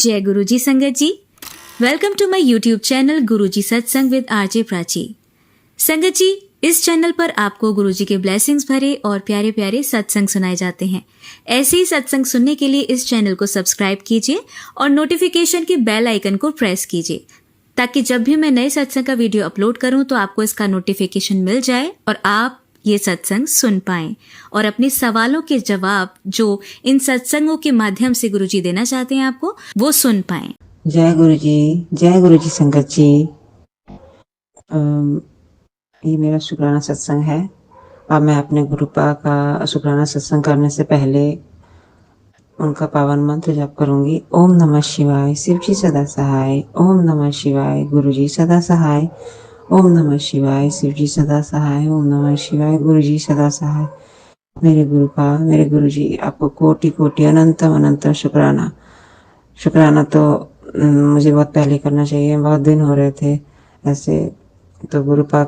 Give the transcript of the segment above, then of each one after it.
जय गुरुजी संगत जी, welcome to my YouTube channel Guruji सत्संग विद आरजे प्राची। संगत जी, इस चैनल पर आपको गुरुजी के ब्लेसिंग्स भरे और प्यारे प्यारे सत्संग सुनाए जाते हैं। ऐसे ही सत्संग सुनने के लिए इस चैनल को सब्सक्राइब कीजिए और नोटिफिकेशन के बेल आइकन को प्रेस कीजिए, ताकि जब भी मैं नए सत्संग का वीडियो अपलोड करूं तो आपको इसका नोटिफिकेशन मिल जाए और आप ये सत्संग सुन पाएं और अपने सवालों के जवाब जो इन सत्संगों के माध्यम से गुरुजी देना चाहते हैं आपको, वो सुन पाएं। जय गुरुजी संगत जी। ये मेरा शुक्राना सत्संग है। अब मैं अपने गुरुपा का शुक्राना सत्संग करने से पहले उनका पावन मंत्र जप करूंगी। ओम नमः शिवाय, शिव जी सदा सहाय। ओम नमः शिवाय, गुरुजी सदा सहाय। ओम नमः शिवाय, शिव जी सदा सहाय। ओम नमः शिवाय, गुरुजी सदा सहाय। मेरे गुरुपा, मेरे गुरुजी, आपको कोटि कोटि अनंतम अनंतम शुक्राना। शुक्राना तो मुझे बहुत पहले करना चाहिए, बहुत दिन हो रहे थे ऐसे। तो गुरुपा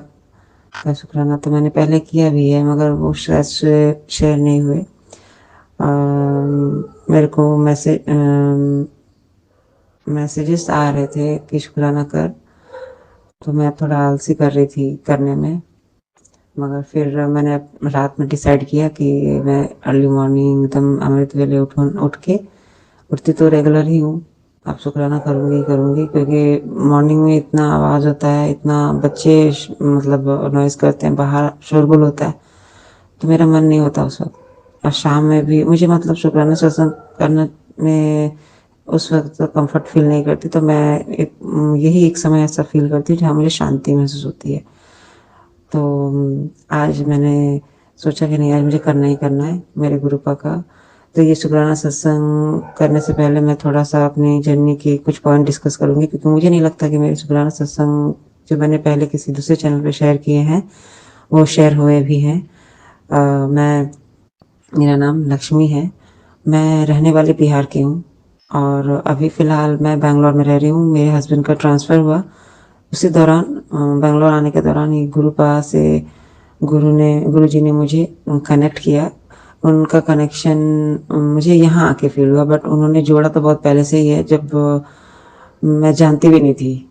का शुक्राना तो मैंने पहले किया भी है, मगर वो शायद शेयर नहीं हुए। मेरे को मैसेजेस आ रहे थे कि शुक्राना कर, तो मैं थोड़ा आलसी कर रही थी करने में। मगर फिर मैंने रात में डिसाइड किया कि मैं अर्ली मॉर्निंग एकदम अमृत वेले उठती तो रेगुलर ही हूँ। अब शुक्राना करूँगी क्योंकि मॉर्निंग में इतना आवाज़ होता है, इतना बच्चे मतलब नॉइज करते हैं, बाहर शोरगुल होता है, तो मेरा मन नहीं होता उस वक्त। और शाम में भी मुझे मतलब शुक्राना सत्संग करने में उस वक्त तो कंफर्ट फील नहीं करती, तो मैं यही एक समय ऐसा फील करती हूँ जहाँ मुझे शांति महसूस होती है। तो आज मैंने सोचा कि नहीं, आज मुझे करना ही करना है मेरे गुरुपा का। तो ये शुक्राना सत्संग करने से पहले मैं थोड़ा सा अपनी जर्नी के कुछ पॉइंट डिस्कस करूँगी, क्योंकि मुझे नहीं लगता कि मेरे शुक्राना सत्संग जो मैंने पहले किसी दूसरे चैनल पे शेयर किए हैं वो शेयर हुए भी हैं। मेरा नाम लक्ष्मी है। मैं रहने वाली बिहार की हूँ और अभी फ़िलहाल मैं बैंगलोर में रह रही हूँ। मेरे हस्बैंड का ट्रांसफ़र हुआ, उसी दौरान बैंगलोर आने के दौरान ही गुरुपा से गुरुजी ने मुझे कनेक्ट किया। उनका कनेक्शन मुझे यहाँ आके फील हुआ, बट उन्होंने जोड़ा तो बहुत पहले से ही है, जब मैं जानती भी नहीं थी।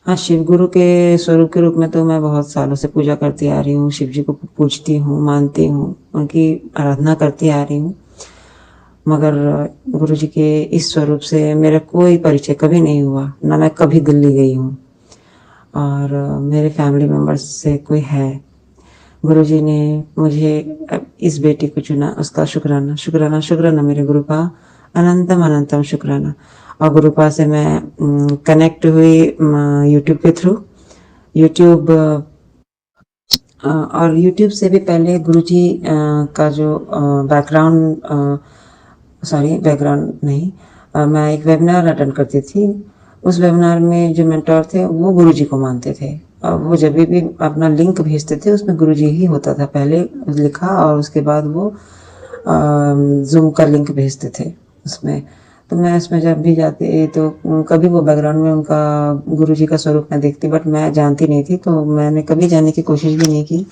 हाँ, शिव गुरु के स्वरूप के रूप में तो मैं बहुत सालों से पूजा करती आ रही हूँ, शिव जी को पूजती हूँ, मानती हूँ, उनकी आराधना करती आ रही हूँ। मगर गुरु जी के इस स्वरूप से मेरा कोई परिचय कभी नहीं हुआ, ना मैं कभी दिल्ली गई हूँ और मेरे फैमिली मेम्बर्स से कोई है। गुरुजी ने मुझे इस बेटी को चुना, उसका शुक्राना शुक्राना शुक्राना मेरे गुरुपा, अनंतम अनंतम शुक्राना। और गुरुपा से मैं कनेक्ट हुई यूट्यूब के थ्रू। यूट्यूब और यूट्यूब से भी पहले गुरुजी का जो बैकग्राउंड नहीं, मैं एक वेबिनार अटेंड करती थी। उस वेबिनार में जो मेंटर थे वो गुरुजी को मानते थे और वो जब भी अपना लिंक भेजते थे उसमें गुरुजी ही होता था पहले लिखा, और उसके बाद वो जूम का लिंक भेजते थे उसमें। तो मैं उसमें जब भी जाती तो कभी वो बैकग्राउंड में उनका गुरुजी का स्वरूप मैं देखती, बट मैं जानती नहीं थी, तो मैंने कभी जानने की कोशिश भी नहीं की।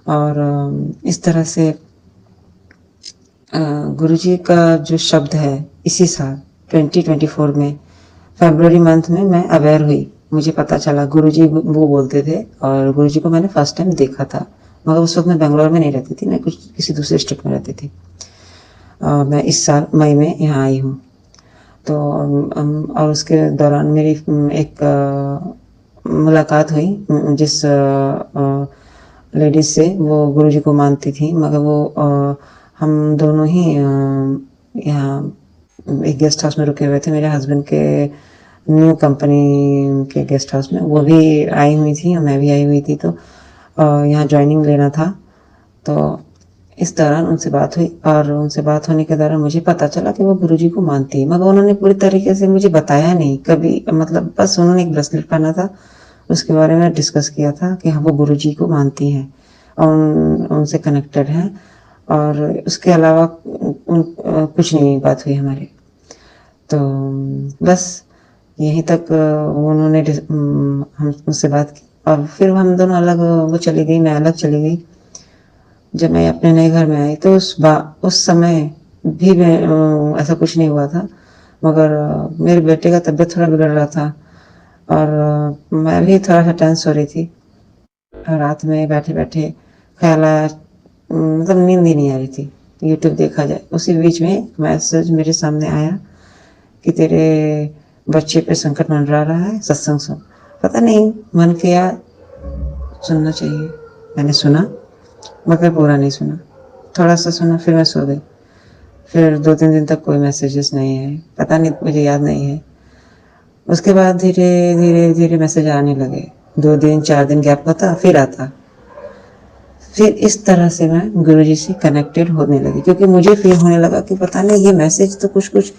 और इस तरह से गुरुजी का जो शब्द है, इसी साल 2024 में फरवरी मंथ में मैं अवेयर हुई, मुझे पता चला गुरुजी वो बोलते थे और गुरुजी को मैंने फर्स्ट टाइम देखा था। मगर उस वक्त मैं बेंगलोर में नहीं रहती थी, मैं किसी दूसरे स्टेट में रहती थी। मैं इस साल मई में यहाँ आई हूँ। तो और उसके दौरान मेरी एक मुलाकात हुई जिस लेडीज से, वो गुरुजी को मानती थी, मगर वो हम दोनों ही यहाँ एक गेस्ट हाउस में रुके हुए थे, मेरे हस्बैंड के न्यू कंपनी के गेस्ट हाउस में। वो भी आई हुई थी और मैं भी आई हुई थी, तो यहाँ ज्वाइनिंग लेना था। तो इस दौरान उनसे बात हुई और उनसे बात होने के दौरान मुझे पता चला कि वो गुरुजी को मानती है, मगर उन्होंने पूरी तरीके से मुझे बताया नहीं कभी। मतलब बस उन्होंने एक ब्रेसलेट पहना था, उसके बारे में डिस्कस किया था कि हाँ वो गुरुजी को मानती हैं और उनसे कनेक्टेड हैं, और उसके अलावा कुछ नहीं बात हुई हमारी। तो बस यहीं तक उन्होंने हम मुझसे बात की और फिर हम दोनों अलग, वो चली गई, मैं अलग चली गई। जब मैं अपने नए घर में आई तो उस समय भी मैं ऐसा कुछ नहीं हुआ था, मगर मेरे बेटे का तबीयत थोड़ा बिगड़ रहा था और मैं भी थोड़ा सा टेंस हो रही थी। रात में बैठे-बैठे ख़्याल आया, मतलब नींद ही नहीं आ रही थी। यूट्यूब देखा जाए, उसी बीच में मैसेज मेरे सामने आया कि तेरे बच्चे पे संकट मंडरा रहा है, सत्संग सुन। पता नहीं मन किया सुनना चाहिए, मैंने सुना मगर पूरा नहीं सुना। थोड़ा सा सुना फिर मैं सो गई। फिर 2-3 दिन तक कोई मैसेजेस नहीं आए, पता नहीं, मुझे याद नहीं है। उसके बाद धीरे-धीरे मैसेज आने लगे। 2 दिन 4 दिन गैप होता फिर आता। फिर इस तरह से मैं गुरुजी से कनेक्टेड होने लगी, क्योंकि मुझे फ़ील होने लगा कि पता नहीं ये मैसेज तो कुछ-कुछ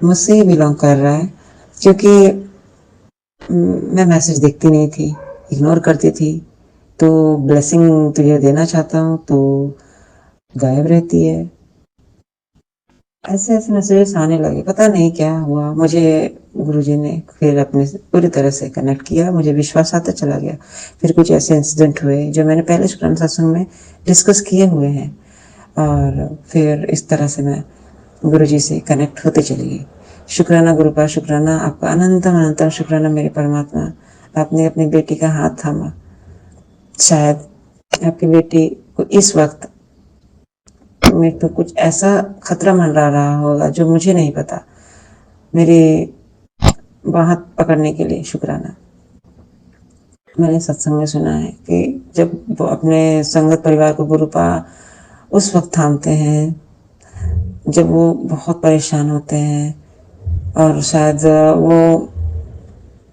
मुझसे ही बिलॉन्ग कर रहा है, क्योंकि मैं मैसेज देखती नहीं थी, इग्नोर करती थी। तो ब्लेसिंग तुझे देना चाहता हूँ तो गायब रहती है। ऐसे-ऐसे मैसेजेस आने लगे, पता नहीं क्या हुआ। मुझे गुरुजी ने फिर अपने से पूरी तरह से कनेक्ट किया, मुझे विश्वास आता चला गया। फिर कुछ ऐसे इंसिडेंट हुए जो मैंने पहले शुक्राना सत्संग में डिस्कस किए हुए हैं और फिर इस तरह से मैं गुरुजी से कनेक्ट होते चली गई। शुक्राना गुरुपाद, शुक्राना आपका अनंतम अनंतम शुक्राना मेरे परमात्मा, आपने अपनी बेटी का हाथ थामा। शायद आपकी बेटी को इस वक्त मेरे को कुछ ऐसा खतरा मंडरा रहा होगा जो मुझे नहीं पता। मेरी बाँह पकड़ने के लिए शुक्राना। मैंने सत्संग में सुना है कि जब वो अपने संगत परिवार को गुरुपा उस वक्त थामते हैं जब वो बहुत परेशान होते हैं और शायद वो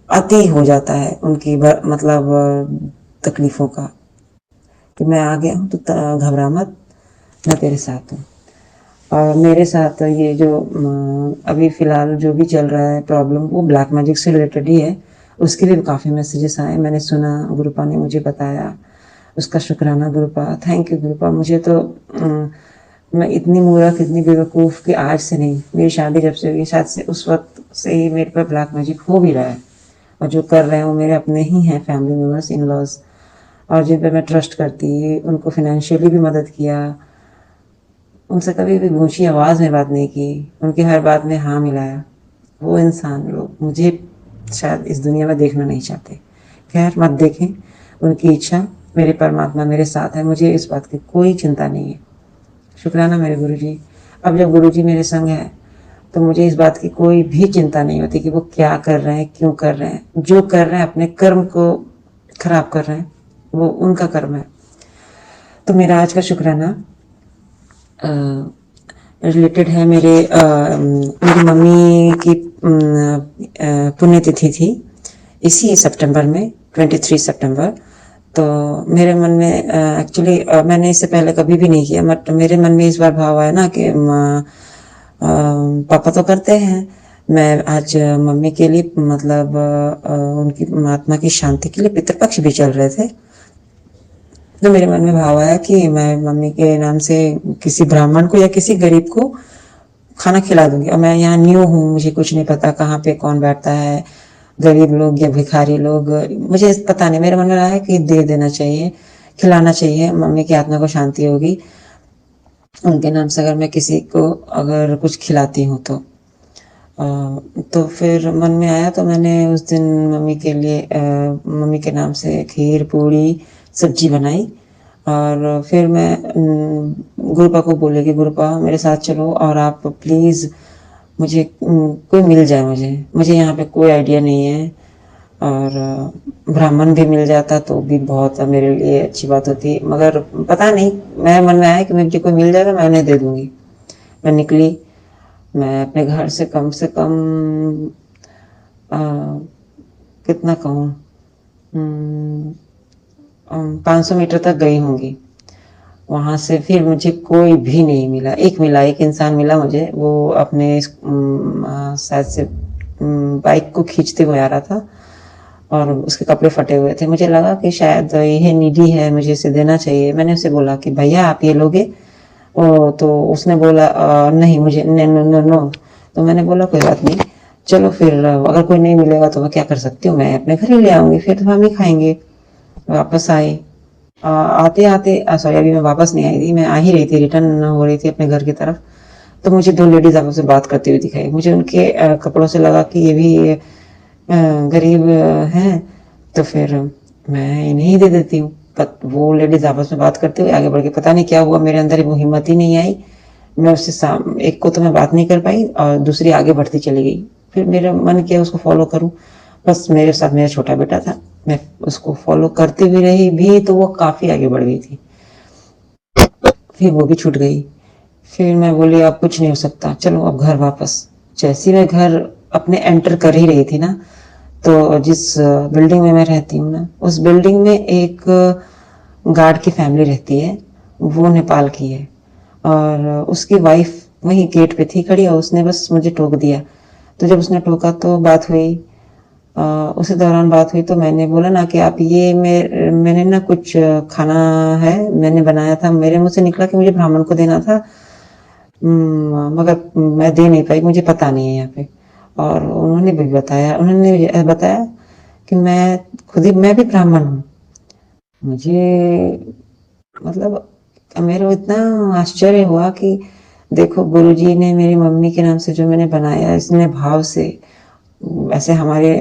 अति हो जाता है उनकी मतलब तकलीफ़ों का, कि मैं आ गया हूँ तो घबरा मत, मैं तेरे साथ हूँ। और मेरे साथ ये जो अभी फ़िलहाल जो भी चल रहा है प्रॉब्लम, वो ब्लैक मैजिक से रिलेटेड ही है। उसके भी काफ़ी मैसेजेस आए, मैंने सुना, गुरुपा ने मुझे बताया, उसका शुक्राना गुरुपा, थैंक यू गुरुपा। मुझे तो मैं इतनी मूर्ख, इतनी बेवकूफ़ कि आज से नहीं, मेरी शादी जब से हुई शायद से उस वक्त से ही मेरे पर ब्लैक मैजिक हो भी रहा है और जो कर रहे हैं वो मेरे अपने ही हैं, फैमिली मेम्बर्स, इन लॉज, और जिन पर मैं ट्रस्ट करती, उनको फिनेंशियली भी मदद किया, उनसे कभी भी ऊँची आवाज़ में बात नहीं की, उनकी हर बात में हाँ मिलाया। वो इंसान लोग मुझे शायद इस दुनिया में देखना नहीं चाहते। खैर मत देखें, उनकी इच्छा, मेरे परमात्मा मेरे साथ है, मुझे इस बात की कोई चिंता नहीं है। शुक्राना मेरे गुरुजी। अब जब गुरुजी मेरे संग है तो मुझे इस बात की कोई भी चिंता नहीं होती कि वो क्या कर रहे हैं, क्यों कर रहे हैं। जो कर रहे हैं अपने कर्म को खराब कर रहे हैं, वो उनका कर्म है। तो मेरा आज का शुक्राना रिलेटेड है मेरी मम्मी की पुण्यतिथि थी इसी सितंबर में, 23 सितंबर। तो मेरे मन में एक्चुअली मैंने इससे पहले कभी भी नहीं किया, बट मेरे मन में इस बार भाव आया ना कि पापा तो करते हैं, मैं आज मम्मी के लिए मतलब उनकी आत्मा की शांति के लिए पितृपक्ष भी चल रहे थे, तो मेरे मन में भाव आया कि मैं मम्मी के नाम से किसी ब्राह्मण को या किसी गरीब को खाना खिला दूंगी। और मैं यहाँ न्यू हूँ, मुझे कुछ नहीं पता कहाँ पे कौन बैठता है, गरीब लोग या भिखारी लोग, मुझे पता नहीं। मेरे मन में आया है कि दे देना चाहिए, खिलाना चाहिए, मम्मी की आत्मा को शांति होगी उनके नाम से अगर मैं किसी को अगर कुछ खिलाती हूँ तो फिर मन में आया, तो मैंने उस दिन मम्मी के लिए मम्मी के नाम से खीर पूड़ी सब्जी बनाई। और फिर मैं गुरुपा को बोले कि गुरुपा मेरे साथ चलो और आप प्लीज़ मुझे कोई मिल जाए, मुझे यहाँ पे कोई आइडिया नहीं है, और ब्राह्मण भी मिल जाता तो भी बहुत मेरे लिए अच्छी बात होती, मगर पता नहीं, मेरे मन में आया कि मुझे कोई मिल जाएगा मैं उन्हें दे दूँगी। मैं निकली, मैं अपने घर से कम कितना कहूँ 500 मीटर तक गई होंगी। वहाँ से फिर मुझे कोई भी नहीं मिला। एक इंसान मिला मुझे, वो अपने शायद से बाइक को खींचते हुए आ रहा था और उसके कपड़े फटे हुए थे। मुझे लगा कि शायद ये नीडी है, मुझे इसे देना चाहिए। मैंने उसे बोला कि भैया आप ये लोगे? तो उसने बोला नहीं मुझे नो। तो मैंने बोला कोई बात नहीं, चलो फिर अगर कोई नहीं मिलेगा तो मैं क्या कर सकती हूँ, मैं अपने घर ही ले आऊँगी, फिर तो हम ही खाएंगे। वापस आई, आते आते सॉरी, अभी मैं वापस नहीं आई थी, मैं आ ही रही थी, रिटर्न हो रही थी अपने घर की तरफ। तो मुझे दो लेडीज आपस में बात करती हुई दिखाई। मुझे उनके कपड़ों से लगा कि ये भी गरीब हैं, तो फिर मैं इन्हें ही दे देती हूँ। वो लेडीज आपस में बात करते हुए आगे बढ़ गई। पता नहीं क्या हुआ, मेरे अंदर वो हिम्मत ही नहीं आई। मैं उससे एक को तो मैं बात नहीं कर पाई और दूसरी आगे बढ़ती चली गई। फिर मेरा मन किया उसको फॉलो करूं। बस मेरे साथ मेरा छोटा बेटा था, मैं उसको फॉलो करती भी रही भी, तो वो काफी आगे बढ़ गई थी। फिर वो भी छूट गई। फिर मैं बोली अब कुछ नहीं हो सकता, चलो अब घर वापस। जैसे मैं घर अपने एंटर कर ही रही थी ना, तो जिस बिल्डिंग में मैं रहती हूँ ना, उस बिल्डिंग में एक गार्ड की फैमिली रहती है। वो नेपाल की है और उसकी वाइफ वहीं गेट पे थी खड़ी और उसने बस मुझे टोक दिया। तो जब उसने टोका तो बात हुई। उसी दौरान बात हुई तो मैंने बोला ना कि आप ये मैंने ना कुछ खाना है मैंने बनाया था, मेरे मुंह से निकला कि मुझे ब्राह्मण को देना था, मगर मैं दे नहीं पाई, मुझे पता नहीं है यहाँ पे। और उन्होंने बताया कि मैं भी ब्राह्मण हूँ। मुझे मतलब मेरा इतना आश्चर्य हुआ कि देखो गुरुजी ने मेरी मम्मी के नाम से जो मैंने बनाया इसने भाव से। वैसे हमारे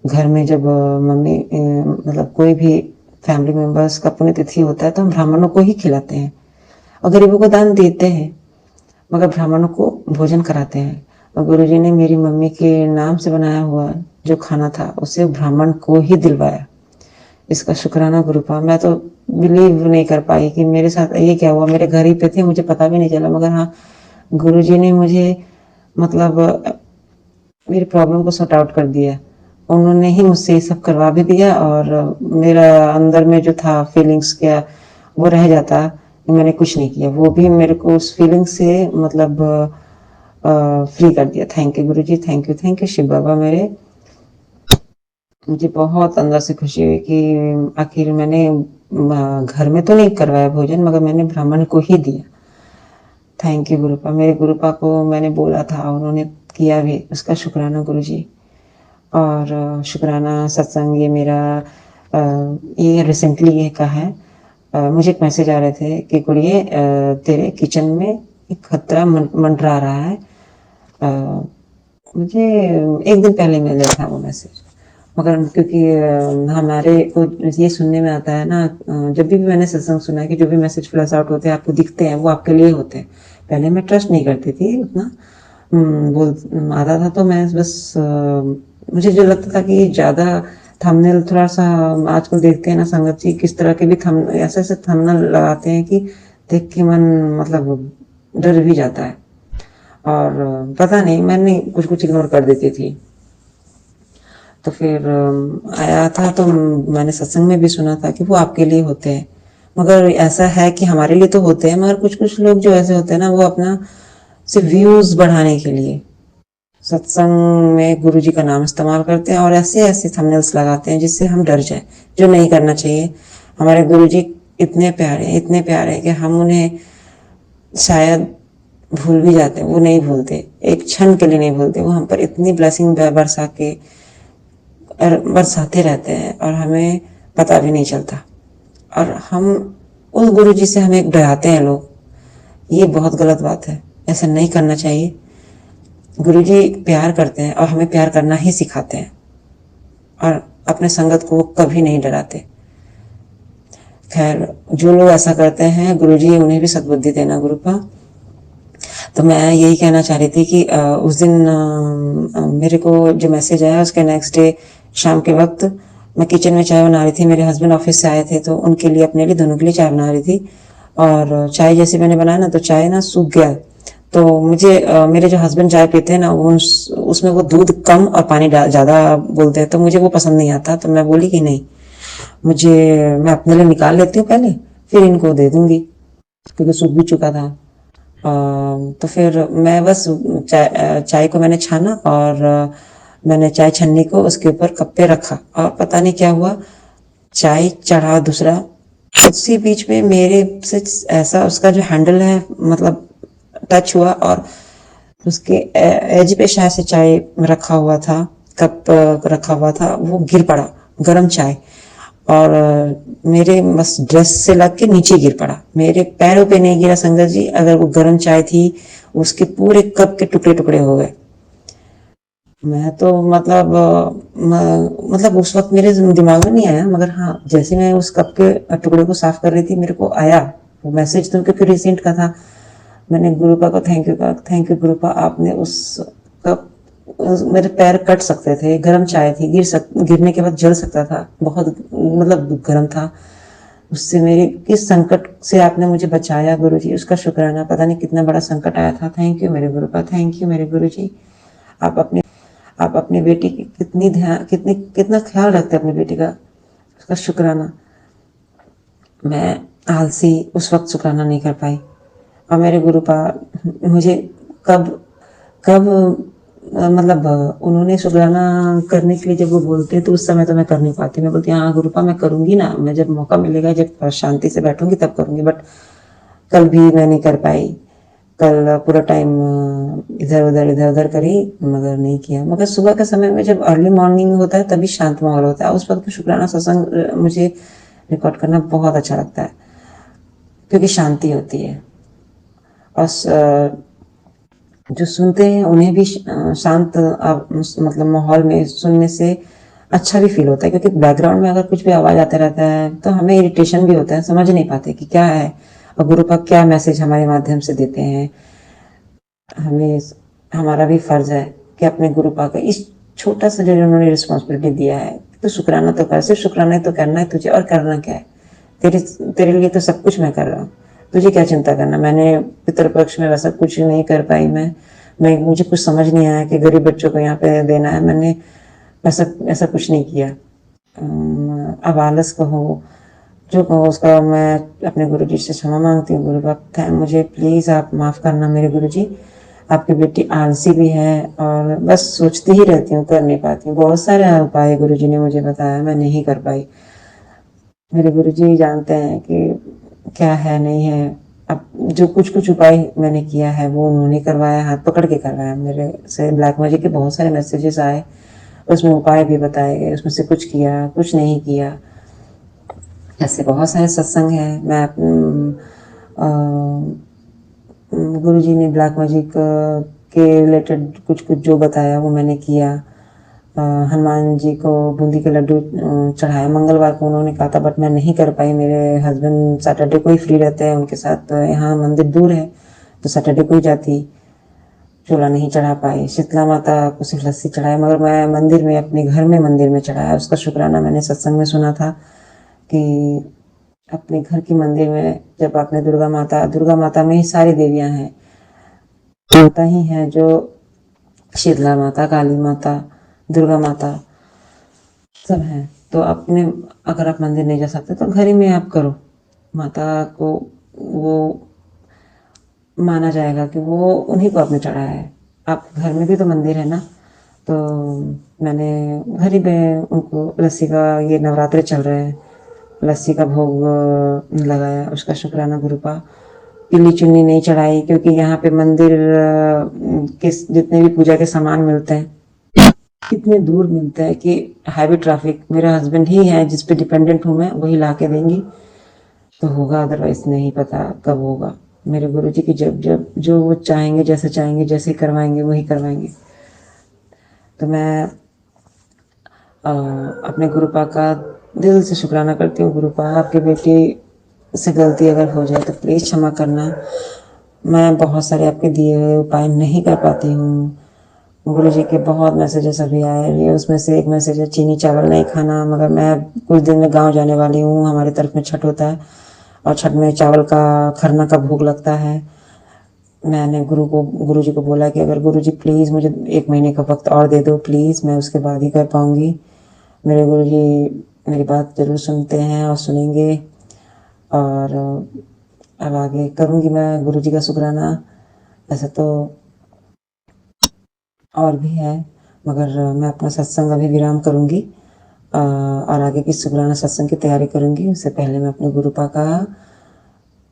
घर में जब मम्मी मतलब कोई भी फैमिली मेंबर्स का पुण्यतिथि होता है तो हम ब्राह्मणों को ही खिलाते हैं और गरीबों को दान देते हैं, मगर ब्राह्मणों को भोजन कराते हैं। और गुरुजी ने मेरी मम्मी के नाम से बनाया हुआ जो खाना था उसे ब्राह्मण को ही दिलवाया। इसका शुक्राना गुरुपा। मैं तो बिलीव नहीं कर पाई कि मेरे साथ ये क्या हुआ। मेरे घर ही पे थे, मुझे पता भी नहीं चला, मगर हाँ गुरुजी ने मुझे मतलब मेरी प्रॉब्लम को सॉर्ट आउट कर दिया। उन्होंने ही मुझसे ये सब करवा भी दिया और मेरा अंदर में जो था फीलिंग्स क्या वो रह जाता, मैंने कुछ नहीं किया, वो भी मेरे को उस फीलिंग से मतलब फ्री कर दिया। Thank you Guruji, thank you Shiv Baba. मुझे बहुत अंदर से खुशी हुई कि आखिर मैंने घर में तो नहीं करवाया भोजन, मगर मैंने ब्राह्मण को ही दिया। Thank you गुरुपा। मेरे गुरुपा को मैंने बोला था, उन्होंने किया भी, उसका शुक्राना गुरुजी। और शुक्राना सत्संग ये मेरा ये रिसेंटली ये का है। मुझे एक मैसेज आ रहे थे कि कुड़िए तेरे किचन में एक खतरा मंडरा रहा है। मुझे एक दिन पहले मिला था वो मैसेज, मगर क्योंकि हमारे को ये सुनने में आता है ना, जब भी मैंने सत्संग सुना है कि जो भी मैसेज फ्लैश आउट होते हैं आपको दिखते हैं वो आपके लिए होते हैं। पहले मैं ट्रस्ट नहीं करती थी उतना, बोल आता था तो मैं बस मुझे जो लगता था कि ज़्यादा थंबनेल थोड़ा सा आजकल देखते हैं ना संगत जी, किस तरह के भी ऐसे ऐसे थंबनेल लगाते हैं कि देख के मन मतलब डर भी जाता है। और पता नहीं मैंने कुछ कुछ इग्नोर कर देती थी। तो फिर आया था तो मैंने सत्संग में भी सुना था कि वो आपके लिए होते हैं, मगर ऐसा है कि हमारे लिए तो होते हैं, मगर कुछ कुछ लोग जो ऐसे होते हैं ना वो अपना सिर्फ व्यूज बढ़ाने के लिए सत्संग में गुरुजी का नाम इस्तेमाल करते हैं और ऐसे ऐसे थंबनेल्स लगाते हैं जिससे हम डर जाए, जो नहीं करना चाहिए। हमारे गुरुजी इतने प्यारे कि हम उन्हें शायद भूल भी जाते हैं, वो नहीं भूलते, एक क्षण के लिए नहीं भूलते। वो हम पर इतनी ब्लेसिंग बरसाते रहते हैं और हमें पता भी नहीं चलता। और हम उस गुरुजी से हमें डराते हैं लोग, ये बहुत गलत बात है, ऐसा नहीं करना चाहिए। गुरुजी प्यार करते हैं और हमें प्यार करना ही सिखाते हैं और अपने संगत को वो कभी नहीं डराते। खैर जो लोग ऐसा करते हैं गुरुजी उन्हें भी सद्बुद्धि देना गुरुपा। तो मैं यही कहना चाह रही थी कि उस दिन मेरे को जो मैसेज आया उसके नेक्स्ट डे शाम के वक्त मैं किचन में चाय बना रही थी। मेरे हस्बैंड ऑफिस से आए थे तो उनके लिए अपने लिए दोनों के लिए चाय बना रही थी और चाय जैसे मैंने बनाया ना तो चाय ना सूख गया। तो मुझे मेरे जो हस्बैंड चाय पीते हैं ना वो उसमें वो दूध कम और पानी ज़्यादा बोलते हैं, तो मुझे वो पसंद नहीं आता। तो मैं बोली कि नहीं, मैं अपने लिए निकाल लेती हूँ पहले, फिर इनको दे दूंगी, क्योंकि सूख भी चुका था। तो फिर मैं बस चाय को मैंने छाना और मैंने चाय छन्नी को उसके ऊपर कप पे रखा और पता नहीं क्या हुआ, चाय चढ़ा दूसरा, उसी बीच में मेरे से ऐसा उसका जो हैंडल है मतलब टच हुआ और उसके एज पे शायद से चाय रखा हुआ था, कप रखा हुआ था, वो गिर पड़ा, गरम चाय। और मेरे बस ड्रेस से लग के नीचे गिर पड़ा, मेरे पैरों पे नहीं गिरा संगत जी, अगर वो गर्म चाय थी उसके पूरे कप के टुकड़े टुकड़े हो गए। मैं तो मतलब मतलब उस वक्त मेरे दिमाग में नहीं आया, मगर हाँ जैसे मैं उस कप के टुकड़े को साफ कर रही थी मेरे को आया वो मैसेज, तो क्योंकि रिसेंट का था। मैंने गुरुपा को थैंक यू कहा, थैंक यू गुरुपा, आपने उस कप मेरे पैर कट सकते थे, गर्म चाय थी, गिरने के बाद जल सकता था, बहुत मतलब गर्म था, उससे मेरे किस संकट से आपने मुझे बचाया गुरुजी, उसका शुक्राना। पता नहीं कितना बड़ा संकट आया था। थैंक यू मेरे गुरुपा, थैंक यू मेरे गुरुजी। आप अपने आप अपनी बेटी की कितना ख्याल रखते हैं अपनी बेटी का, उसका शुक्राना। मैं आलसी उस वक्त शुक्राना नहीं कर पाई, और मेरे गुरुपा मुझे कब कब मतलब उन्होंने शुक्राना करने के लिए जब वो बोलते हैं तो उस समय तो मैं कर नहीं पाती, मैं बोलती हाँ गुरुपा मैं करूँगी ना, मैं जब मौका मिलेगा, जब शांति से बैठूंगी तब करूँगी। बट कल भी मैं नहीं कर पाई, कल पूरा टाइम इधर उधर करी, मगर नहीं किया। मगर सुबह के समय में जब अर्ली मॉर्निंग होता है तभी शांत माहौल होता है, उस वक्त शुक्राना सत्संग मुझे रिकॉर्ड करना बहुत अच्छा लगता है, क्योंकि शांति होती है और जो सुनते हैं उन्हें भी शांत मतलब माहौल में सुनने से अच्छा भी फील होता है, क्योंकि बैकग्राउंड में अगर कुछ भी आवाज आता रहता है तो हमें इरिटेशन भी होता है, समझ नहीं पाते कि क्या है और गुरुपाक क्या मैसेज हमारे माध्यम से देते हैं। हमें हमारा भी फर्ज है कि अपने गुरुपाक का इस छोटा सा जो उन्होंने रिस्पॉन्सिबिलिटी दिया है तो शुक्राना तो कर, सिर्फ शुक्राना ही तो करना है तुझे, और करना क्या है, तेरे तेरे लिए तो सब कुछ मैं कर रहा हूँ, तुझे क्या चिंता करना। मैंने पितृपक्ष में वैसा कुछ नहीं कर पाई, मैं मुझे कुछ समझ नहीं आया कि गरीब बच्चों को यहाँ पे देना है, मैंने ऐसा ऐसा कुछ नहीं किया। अब आलस कहो जो कहो उसका मैं अपने गुरुजी से क्षमा मांगती हूँ। गुरु बाप मुझे प्लीज़ आप माफ़ करना मेरे गुरुजी, आपकी बेटी आलसी भी है और बस सोचती ही रहती हूँ, कर नहीं पाती हूँ। बहुत सारे उपाय गुरुजी ने मुझे बताया, मैं नहीं कर पाई। मेरे गुरुजी जानते हैं कि क्या है नहीं है। अब जो कुछ कुछ उपाय मैंने किया है वो उन्होंने करवाया, हाथ पकड़ के करवाया। मेरे से ब्लैक मैजिक के बहुत सारे मैसेजेस आए, उसमें उपाय भी बताए गए, उसमें से कुछ किया कुछ नहीं किया। ऐसे बहुत सारे सत्संग हैं। मैं गुरुजी ने ब्लैक मैजिक के रिलेटेड कुछ कुछ जो बताया वो मैंने किया। हनुमान जी को बूंदी के लड्डू चढ़ाया, मंगलवार को उन्होंने कहा था, बट मैं नहीं कर पाई। मेरे हस्बैंड सैटरडे को ही फ्री रहते हैं, उनके साथ यहाँ मंदिर दूर है तो सैटरडे को ही जाती, चूल्हा नहीं चढ़ा पाई। शीतला माता को सिर्फ लस्सी चढ़ाया, मगर मैं मंदिर में अपने घर में मंदिर में चढ़ाया, उसका शुक्राना। मैंने सत्संग में सुना था कि अपने घर की मंदिर में जब आपने दुर्गा माता में ही सारी देवियां हैं, माता ही है जो शीतला माता, काली माता, दुर्गा माता सब है। तो अपने अगर आप मंदिर नहीं जा सकते तो घर ही में आप करो, माता को वो माना जाएगा कि वो उन्हीं को आपने चढ़ाया है। आप घर में भी तो मंदिर है ना, तो मैंने घर ही में उनको लस्सी का, ये नवरात्रे चल रहे हैं, लस्सी का भोग लगाया, उसका शुक्राना गुरुपा। पीली चुन्नी नहीं चढ़ाई क्योंकि यहाँ पे मंदिर के जितने भी पूजा के सामान मिलते हैं इतने दूर मिलते हैं कि हैवी ट्रैफिक, मेरे हस्बैंड ही है जिस पे डिपेंडेंट हूँ मैं, वही ला के देंगी तो होगा, अदरवाइज नहीं पता कब होगा। मेरे गुरुजी की जब जब जो वो चाहेंगे, जैसे चाहेंगे, जैसे करवाएंगे वही करवाएंगे। तो मैं अपने गुरुपा का दिल से शुक्राना करती हूँ। गुरुपा आपकी बेटी से गलती अगर हो जाए तो प्लीज़ क्षमा करना। मैं बहुत सारे आपके दिए हुए उपाय नहीं कर पाती हूँ। गुरुजी के बहुत मैसेजेस अभी आए हैं, उसमें से एक मैसेज है चीनी चावल नहीं खाना, मगर मैं कुछ दिन में गांव जाने वाली हूँ, हमारे तरफ में छठ होता है और छठ में चावल का खरना का भोग लगता है। मैंने गुरुजी को बोला कि अगर गुरुजी प्लीज़ मुझे 1 महीने का वक्त और दे दो प्लीज़, मैं उसके बाद ही कर पाऊँगी। मेरे गुरुजी मेरी बात ज़रूर सुनते हैं और सुनेंगे, और अब आगे करूँगी मैं गुरुजी का शुक्राना। ऐसा तो और भी है, मगर मैं अपना सत्संग अभी विराम करूँगी और आगे की शुक्राना सत्संग की तैयारी करूँगी। उससे पहले मैं अपने गुरुपा का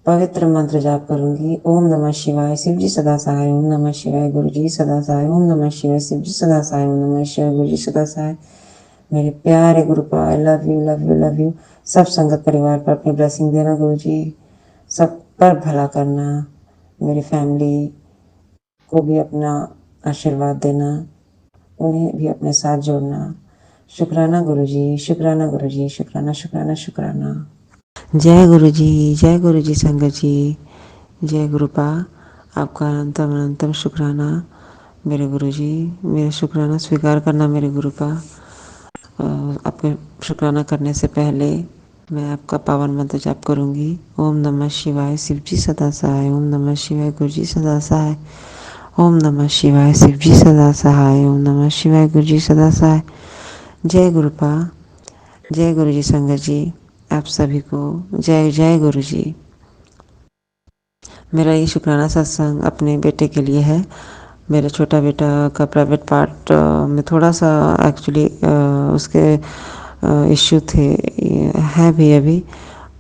पवित्र मंत्र जाप करूँगी। ओम नमः शिवाय, शिव जी सदा सहाय। ओम नमः शिवाय, गुरु जी सदा सहाय। ओम नमः शिवाय, शिव जी सदा सहाय। ओम नमः शिवाय, गुरु जी सदा सहाय। मेरे प्यारे गुरुपा, I love you love you love you. सब संगत परिवार पर अपनी ब्लेसिंग देना गुरुजी, सब पर भला करना, मेरी फैमिली को भी अपना आशीर्वाद देना, उन्हें भी अपने साथ जोड़ना। शुक्राना गुरुजी, शुक्राना गुरुजी, शुक्राना शुक्राना शुक्राना। जय गुरु जी संगत जी, जय गुरुपा। आपका अनंतम अनंतम शुक्राना मेरे गुरुजी। मेरा शुक्राना स्वीकार करना मेरे गुरुपा। आपके शुक्राना करने से पहले मैं आपका पावन मंत्र जाप करूंगी। ओम नमः शिवाय, शिव जी सदा सहाय। ओम नमः शिवाय, गुरु जी सदा सहाय। ओम नमः शिवाय, शिव जी सदा सहाय। ओम नमः शिवाय, गुरु जी सदा सहाय। जय गुरुपा, जय गुरु जी संगत जी, आप सभी को जय जय गुरु जी। मेरा ये शुक्राना सत्संग अपने बेटे के लिए है। मेरा छोटा बेटा का प्राइवेट पार्ट में थोड़ा सा एक्चुअली उसके इश्यू थे, है भी अभी।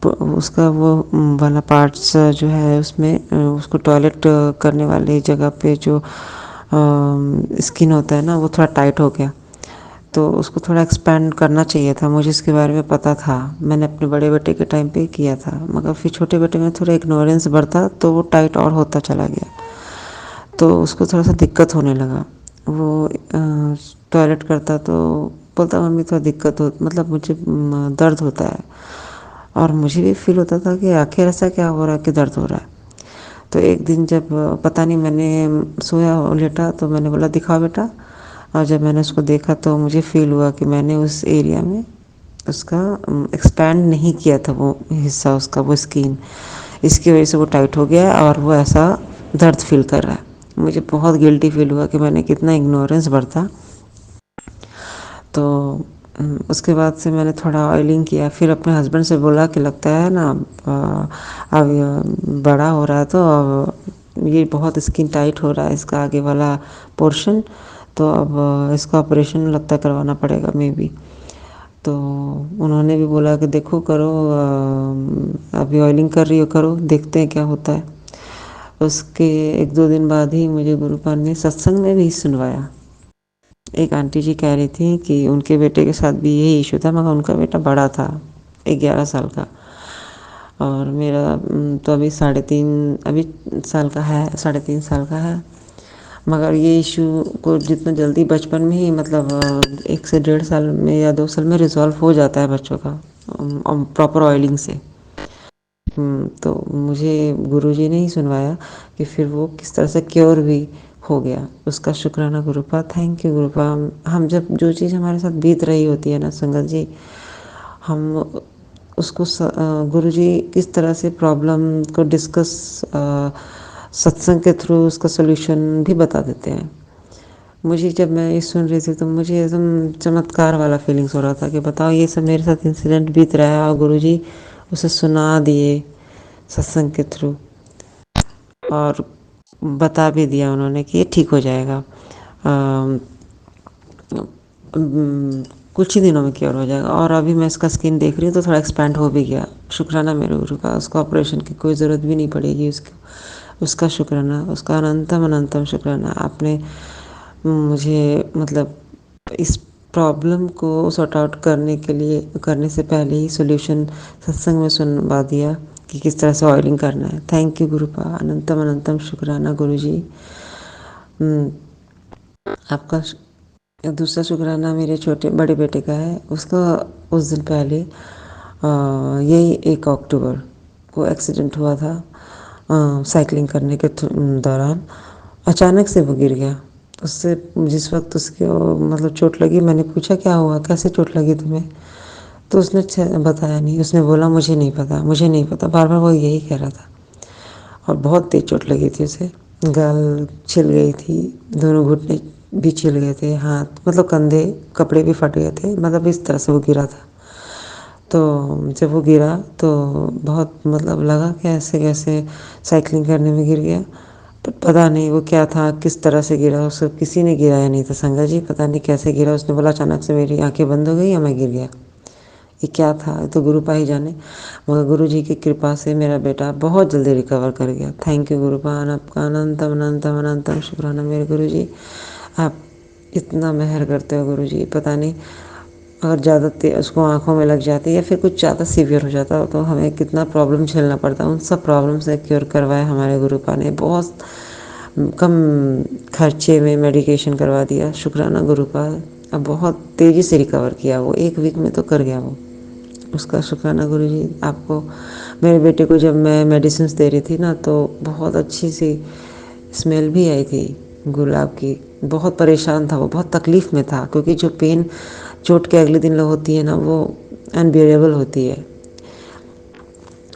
उसका वो वाला पार्ट्स जो है उसमें उसको टॉयलेट करने वाली जगह पे जो स्किन होता है ना, वो थोड़ा टाइट हो गया। तो उसको थोड़ा एक्सपेंड करना चाहिए था। मुझे इसके बारे में पता था, मैंने अपने बड़े बेटे के टाइम पे किया था, मगर फिर छोटे बेटे में थोड़ा इग्नोरेंस बढ़ता तो वो टाइट और होता चला गया। तो उसको थोड़ा सा दिक्कत होने लगा। वो टॉयलेट करता तो बोलता मम्मी थोड़ा दिक्कत हो, मतलब मुझे दर्द होता है। और मुझे भी फील होता था कि आखिर ऐसा क्या हो रहा है कि दर्द हो रहा है। तो एक दिन जब पता नहीं, मैंने सोया लेटा तो मैंने बोला दिखाओ बेटा। और जब मैंने उसको देखा तो मुझे फील हुआ कि मैंने उस एरिया में उसका एक्सपैंड नहीं किया था, वो हिस्सा उसका, वो स्किन। इसकी वजह से वो टाइट हो गया और वो ऐसा दर्द फील कर रहा है। मुझे बहुत गिल्टी फील हुआ कि मैंने कितना इग्नोरेंस बरता। तो उसके बाद से मैंने थोड़ा ऑयलिंग किया। फिर अपने हस्बैंड से बोला कि लगता है ना अब बड़ा हो रहा है, तो अब ये बहुत स्किन टाइट हो रहा है इसका आगे वाला पोर्शन, तो अब इसका ऑपरेशन लगता करवाना पड़ेगा मे बी। तो उन्होंने भी बोला कि देखो करो, अभी ऑयलिंग कर रही हो, करो, देखते हैं क्या होता है। उसके एक दो दिन बाद ही मुझे गुरुपाल ने सत्संग में भी सुनवाया। एक आंटी जी कह रही थी कि उनके बेटे के साथ भी यही इशू था, मगर उनका बेटा बड़ा था, 11 साल का। और मेरा तो अभी 3.5 साल का है, 3.5 साल का है। मगर ये इशू को जितना जल्दी बचपन में ही, मतलब 1 से 1.5 साल में या 2 साल में रिजॉल्व हो जाता है बच्चों का प्रॉपर ऑयलिंग से। तो मुझे गुरुजी ने ही सुनवाया कि फिर वो किस तरह से क्योर भी हो गया। उसका शुक्राना गुरुपा, थैंक यू गुरुपा। हम जब जो चीज़ हमारे साथ बीत रही होती है ना संगत जी, हम उसको गुरुजी किस तरह से प्रॉब्लम को डिस्कस सत्संग के थ्रू उसका सोल्यूशन भी बता देते हैं। मुझे जब मैं ये सुन रही थी तो मुझे एकदम चमत्कार वाला फीलिंग्स हो रहा था कि बताओ ये सब मेरे साथ इंसिडेंट बीत रहा है और गुरुजी उसे सुना दिए सत्संग के थ्रू, और बता भी दिया उन्होंने कि ये ठीक हो जाएगा, कुछ ही दिनों में क्योर हो जाएगा। और अभी मैं इसका स्किन देख रही हूँ तो थोड़ा एक्सपैंड हो भी गया। शुक्राना मेरे गुरु का, उसको ऑपरेशन की कोई ज़रूरत भी नहीं पड़ेगी उसका शुक्राना, उसका अनंतम अनंतम शुक्राना। आपने मुझे मतलब इस प्रॉब्लम को सॉर्ट आउट करने से पहले ही सोल्यूशन सत्संग में सुनवा दिया कि किस तरह से ऑयलिंग करना है। थैंक यू गुरुपा, अनंतम अनंतम शुक्राना गुरुजी। आपका दूसरा शुक्राना मेरे बड़े बेटे का है। उसका उस दिन पहले यही 1 अक्टूबर को एक्सीडेंट हुआ था। साइकिलिंग करने के दौरान अचानक से वो गिर गया। उससे जिस वक्त उसके मतलब चोट लगी, मैंने पूछा क्या हुआ, कैसे चोट लगी तुम्हें? तो उसने बताया नहीं। उसने बोला मुझे नहीं पता, मुझे नहीं पता, बार बार वो यही कह रहा था। और बहुत तेज चोट लगी थी उसे, गाल छिल गई थी, दोनों घुटने भी छिल गए थे, हाथ मतलब कंधे, कपड़े भी फट गए थे, मतलब इस तरह से वो गिरा था। तो जब वो गिरा तो बहुत मतलब लगा कि ऐसे कैसे साइकिलिंग करने में गिर गया। पर पता नहीं वो क्या था, किस तरह से गिरा, उसको किसी ने गिराया नहीं था संगत जी, पता नहीं कैसे गिरा। उसने बोला अचानक से मेरी आंखें बंद हो गई और मैं गिर गया। ये क्या था तो गुरुपा ही जाने, मगर गुरु जी की कृपा से मेरा बेटा बहुत जल्दी रिकवर कर गया। थैंक यू गुरुपा, आपका अनंतम अनंतम अनंतम शुक्राना मेरे गुरु जी। आप इतना मेहर करते हो गुरु जी, पता नहीं अगर ज़्यादा उसको आँखों में लग जाती या फिर कुछ ज़्यादा सीवियर हो जाता तो हमें कितना प्रॉब्लम झेलना पड़ता। उन सब प्रॉब्लम से क्योर करवाया हमारे गुरुपा ने। बहुत कम खर्चे में मेडिकेशन करवा दिया। शुक्राना गुरुपा। अब बहुत तेज़ी से रिकवर किया वो, 1 वीक में तो कर गया वो। उसका शुक्राना गुरुजी आपको। मेरे बेटे को जब मैं मेडिसिन दे रही थी ना तो बहुत अच्छी सी स्मेल भी आई थी गुलाब की। बहुत परेशान था वो, बहुत तकलीफ़ में था, क्योंकि जो पेन चोट के अगले दिन होती है ना वो अनबियरेबल होती है।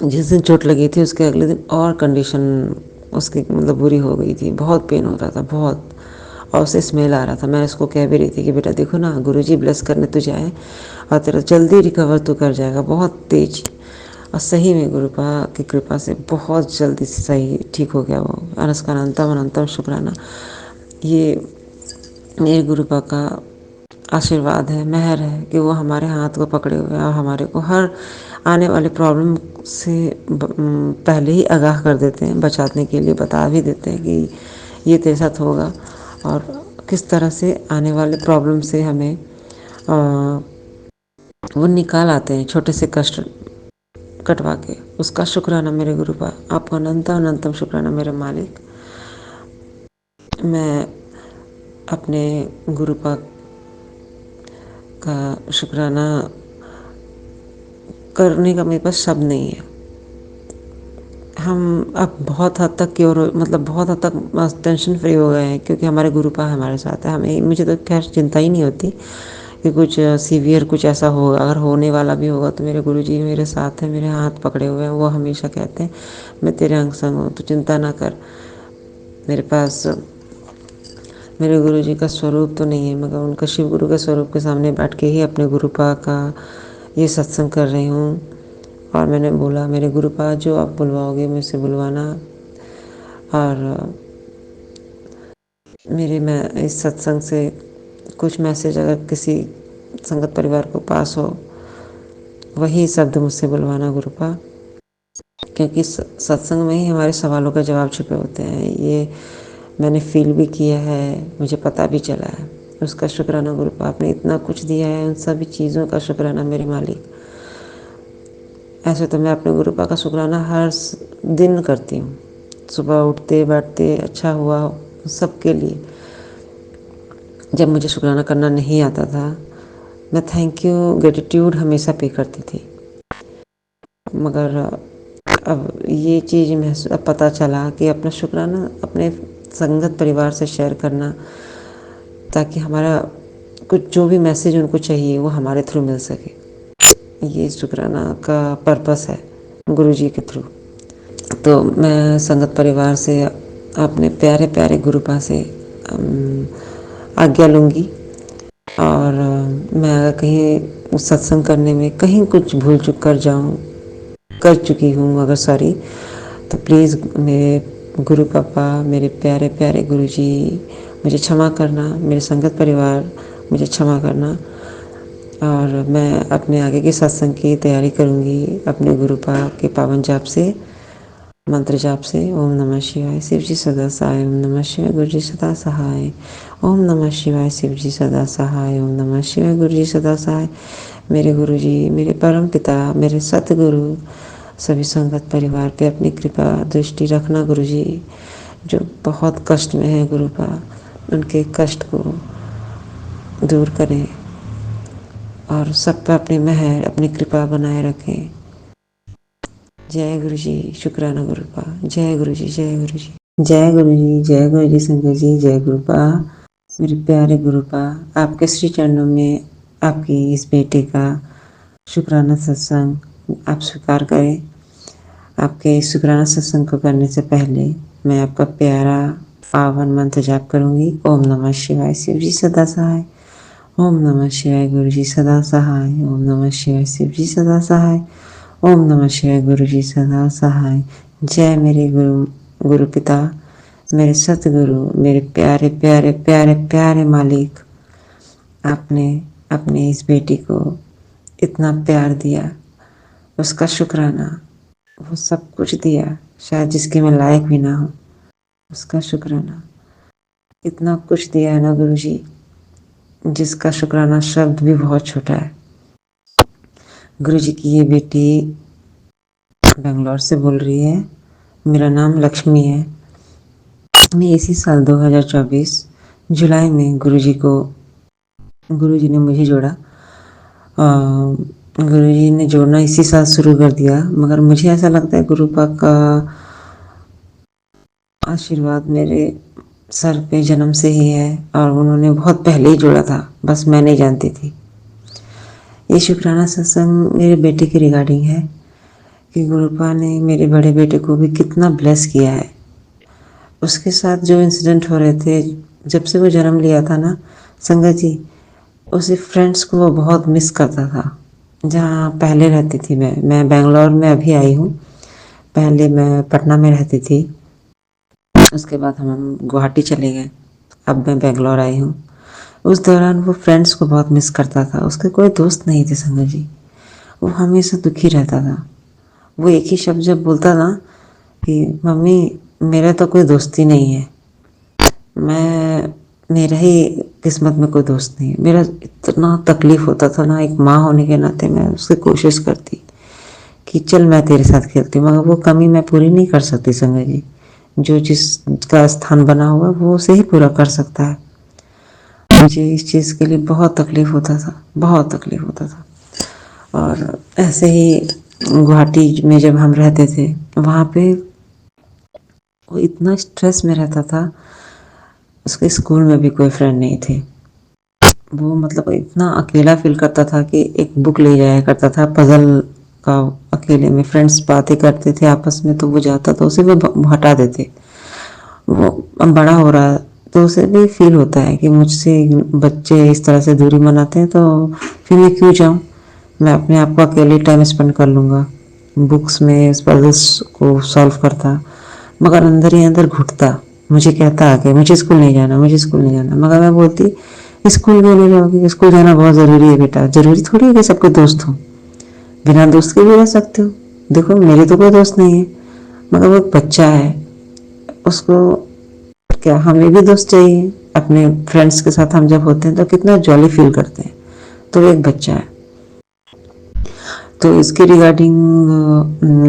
जिस दिन चोट लगी थी उसके अगले दिन और कंडीशन उसकी मतलब बुरी हो गई थी। बहुत पेन हो रहा था, बहुत। और उसे स्मेल आ रहा था। मैं उसको कह भी रही थी कि बेटा देखो ना, गुरुजी ब्लेस करने तुझे आए और तेरा जल्दी रिकवर तो कर जाएगा, बहुत तेज। और सही में गुरुपा की कृपा से बहुत जल्दी से सही ठीक हो गया वो। अनस्का अनंतम अनंतम शुक्राना। ये मेरे गुरुपा का आशीर्वाद है, मेहर है कि वो हमारे हाथ को पकड़े हुए हैं और हमारे को हर आने वाले प्रॉब्लम से पहले ही आगाह कर देते हैं, बचाने के लिए बता भी देते हैं कि ये तेरे साथ होगा और किस तरह से आने वाले प्रॉब्लम से हमें वो निकाल आते हैं, छोटे से कष्ट कटवा के। उसका शुक्राना मेरे गुरुपा। आपको अनंत अनंतम शुक्राना मेरे मालिक। मैं अपने गुरुपा का शुक्राना करने का मेरे पास शब्द नहीं है। हम अब बहुत हद तक क्योर मतलब बहुत हद तक टेंशन फ्री हो गए हैं, क्योंकि हमारे गुरुपा हमारे साथ है। हमें मुझे तो खैर चिंता ही नहीं होती कि कुछ सीवियर कुछ ऐसा होगा। अगर होने वाला भी होगा तो मेरे गुरुजी मेरे साथ हैं, मेरे हाथ पकड़े हुए हैं। वो हमेशा कहते हैं मैं तेरे अंग संग हूँ, तो चिंता ना कर। मेरे पास मेरे गुरुजी का स्वरूप तो नहीं है, मगर उनका शिव गुरु के स्वरूप के सामने बैठ के ही अपने गुरुपा का ये सत्संग कर रही हूँ। और मैंने बोला मेरे गुरुपा जो आप बुलवाओगे मुझसे बुलवाना। और मैं इस सत्संग से कुछ मैसेज अगर किसी संगत परिवार को पास हो, वही शब्द मुझसे बुलवाना गुरुपा, क्योंकि सत्संग में ही हमारे सवालों का जवाब छुपे होते हैं। ये मैंने फील भी किया है, मुझे पता भी चला है। उसका शुक्राना गुरुपा। आपने इतना कुछ दिया है, उन सभी चीज़ों का शुक्राना मेरे मालिक। ऐसे तो मैं अपने गुरुपा का शुक्राना हर दिन करती हूँ, सुबह उठते बैठते। अच्छा हुआ सबके लिए। जब मुझे शुक्राना करना नहीं आता था, मैं थैंक यू ग्रेटिट्यूड हमेशा पे करती थी। मगर अब ये चीज़ अब पता चला कि अपना शुक्राना अपने संगत परिवार से शेयर करना, ताकि हमारा कुछ जो भी मैसेज उनको चाहिए वो हमारे थ्रू मिल सके। ये शुक्राना का पर्पस है गुरुजी के थ्रू। तो मैं संगत परिवार से अपने प्यारे प्यारे गुरुपा से आज्ञा लूँगी। और मैं अगर कहीं सत्संग करने में कहीं कुछ भूल चूक कर चुकी हूँ अगर सॉरी, तो प्लीज़ मेरे गुरु पापा, मेरे प्यारे प्यारे गुरुजी मुझे क्षमा करना। मेरे संगत परिवार मुझे क्षमा करना। और मैं अपने आगे के सत्संग की तैयारी करूँगी अपने गुरुपा के पावन जाप से, मंत्र जाप से। ओम नमः शिवाय शिव जी सदा सहाय। ओम नमः शिवाय गुरु जी सदा सहाय। ओम नमः शिवाय शिव जी सदा सहाय। ओम नमः शिवाय गुरु जी सदा सहाय। मेरे गुरु जी, मेरे परम पिता, मेरे सतगुरु, सभी संगत परिवार पे अपनी कृपा दृष्टि रखना गुरु जी। जो बहुत कष्ट में है गुरुपा, उनके कष्ट को दूर करें और सब पे अपनी मेहर अपनी कृपा बनाए रखें। जय गुरु जी। शुक्राना गुरुपा। जय गुरु जी, जय गुरु जी, जय गुरु जी, जय गुरु जी संगत जी, जय गुरुपा। मेरे प्यारे गुरुपा, आपके श्री चरणों में आपकी इस बेटे का शुक्राना सत्संग आप स्वीकार करें। आपके इस शुक्राना सत्संग को करने से पहले मैं आपका प्यारा पावन मंत्र जाप करूंगी। ओम नमः शिवाय शिव जी सदा सहाय। ओम नमः शिवाय गुरु जी सदा सहाय। ओम नमः शिवाय शिव जी सदा सहाय। ओम नमः शिवाय गुरु जी सदा सहाय। जय मेरे गुरु पिता, मेरे सतगुरु, मेरे प्यारे प्यारे प्यारे प्यारे मालिक। आपने अपने इस बेटी को इतना प्यार दिया, उसका शुक्राना। वो सब कुछ दिया शायद जिसके मैं लायक भी ना हूँ, उसका शुक्राना। इतना कुछ दिया है ना गुरु जी, जिसका शुक्राना शब्द भी बहुत छोटा है। गुरु जी की ये बेटी बेंगलोर से बोल रही है। मेरा नाम लक्ष्मी है। मैं इसी साल 2024 जुलाई में गुरु जी ने मुझे जोड़ा। गुरु जी ने जोड़ना इसी साल शुरू कर दिया, मगर मुझे ऐसा लगता है गुरु पाक का आशीर्वाद मेरे सर पे जन्म से ही है और उन्होंने बहुत पहले ही जोड़ा था, बस मैं नहीं जानती थी। ये शुक्राना सत्संग मेरे बेटे के रिगार्डिंग है कि गुरुपा ने मेरे बड़े बेटे को भी कितना ब्लेस किया है। उसके साथ जो इंसिडेंट हो रहे थे जब से वो जन्म लिया था ना संगत जी, उसे फ्रेंड्स को वो बहुत मिस करता था। जहाँ पहले रहती थी मैं बेंगलोर में अभी आई हूँ। पहले मैं पटना में रहती थी, उसके बाद हम गुवाहाटी चले गए, अब मैं बेंगलोर आई हूँ। उस दौरान वो फ्रेंड्स को बहुत मिस करता था। उसके कोई दोस्त नहीं थे संगत जी, वो हमेशा दुखी रहता था। वो एक ही शब्द जब बोलता ना कि मम्मी मेरा तो कोई दोस्त ही नहीं है, मेरा ही किस्मत में कोई दोस्त नहीं है। मेरा इतना तकलीफ़ होता था ना, एक माँ होने के नाते मैं उसकी कोशिश करती कि चल मैं तेरे साथ खेलती, मगर वो कमी मैं पूरी नहीं कर सकती संगत जी। जो जिसका स्थान बना हुआ वो उसे ही पूरा कर सकता है। मुझे इस चीज़ के लिए बहुत तकलीफ़ होता था, बहुत तकलीफ़ होता था। और ऐसे ही गुवाहाटी में जब हम रहते थे वहाँ पे वो इतना स्ट्रेस में रहता था, उसके स्कूल में भी कोई फ्रेंड नहीं थे। वो मतलब इतना अकेला फील करता था कि एक बुक ले जाया करता था पजल का। अकेले में फ्रेंड्स बातें करते थे आपस में, तो वो जाता तो उसे वो हटा देते। वो अब बड़ा हो रहा तो उसे भी फील होता है कि मुझसे बच्चे इस तरह से दूरी मनाते हैं, तो फिर मैं क्यों जाऊँ, मैं अपने आप को अकेले टाइम स्पेंड कर लूँगा। बुक्स में इस पजल्स को सॉल्व करता, मगर अंदर ही अंदर घुटता। मुझे कहता कि मुझे स्कूल नहीं जाना, मुझे स्कूल नहीं जाना, मगर मैं बोलती स्कूल क्यों नहीं जाओगी, स्कूल जाना बहुत ज़रूरी है बेटा। ज़रूरी थोड़ी है कि सबके दोस्त हों, बिना दोस्त के भी रह सकते हो। देखो मेरे तो कोई दोस्त नहीं है, मगर वो एक बच्चा है, उसको क्या हमें भी दोस्त चाहिए। अपने फ्रेंड्स के साथ हम जब होते हैं तो कितना जॉली फील करते हैं, तो वो एक बच्चा है। तो इसके रिगार्डिंग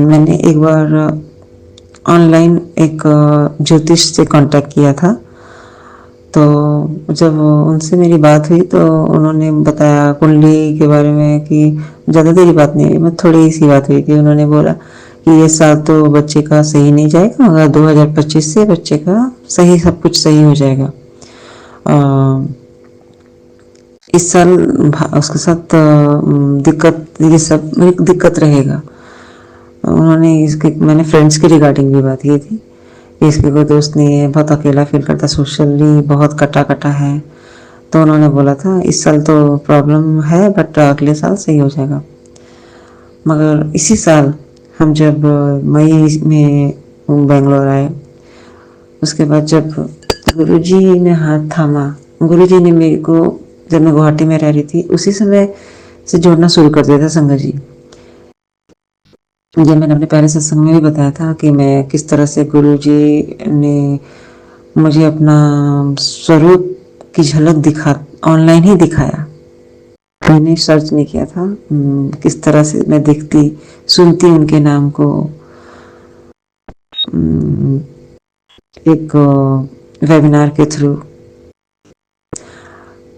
मैंने एक बार ऑनलाइन एक ज्योतिष से कांटेक्ट किया था। तो जब उनसे मेरी बात हुई तो उन्होंने बताया कुंडली के बारे में कि ज़्यादा देरी बात नहीं हुई, मैं थोड़ी सी बात हुई थी। उन्होंने बोला कि ये साल तो बच्चे का सही नहीं जाएगा, मगर 2025 से बच्चे का सही, सब कुछ सही हो जाएगा। इस साल उसके साथ दिक्कत, ये सब एक दिक्कत रहेगा। उन्होंने इसके, मैंने फ्रेंड्स की रिगार्डिंग भी बात की थी कि इसके कोई दोस्त नहीं है, बहुत अकेला फील करता, सोशली बहुत कटा कटा है। तो उन्होंने बोला था इस साल तो प्रॉब्लम है बट अगले साल सही हो जाएगा। मगर इसी साल हम जब मई में बेंगलोर आए, उसके बाद जब गुरुजी ने हाथ थामा, गुरुजी ने मेरे को, जब मैं गुवाहाटी में रह रही थी उसी समय से जोड़ना शुरू कर दिया था संगत जी। ये मैंने अपने पहले सत्संग में भी बताया था कि मैं किस तरह से गुरुजी ने मुझे अपना स्वरूप की झलक ऑनलाइन ही दिखाया। मैंने सर्च नहीं किया था, किस तरह से मैं दिखती, सुनती उनके नाम को। एक वेबिनार के थ्रू,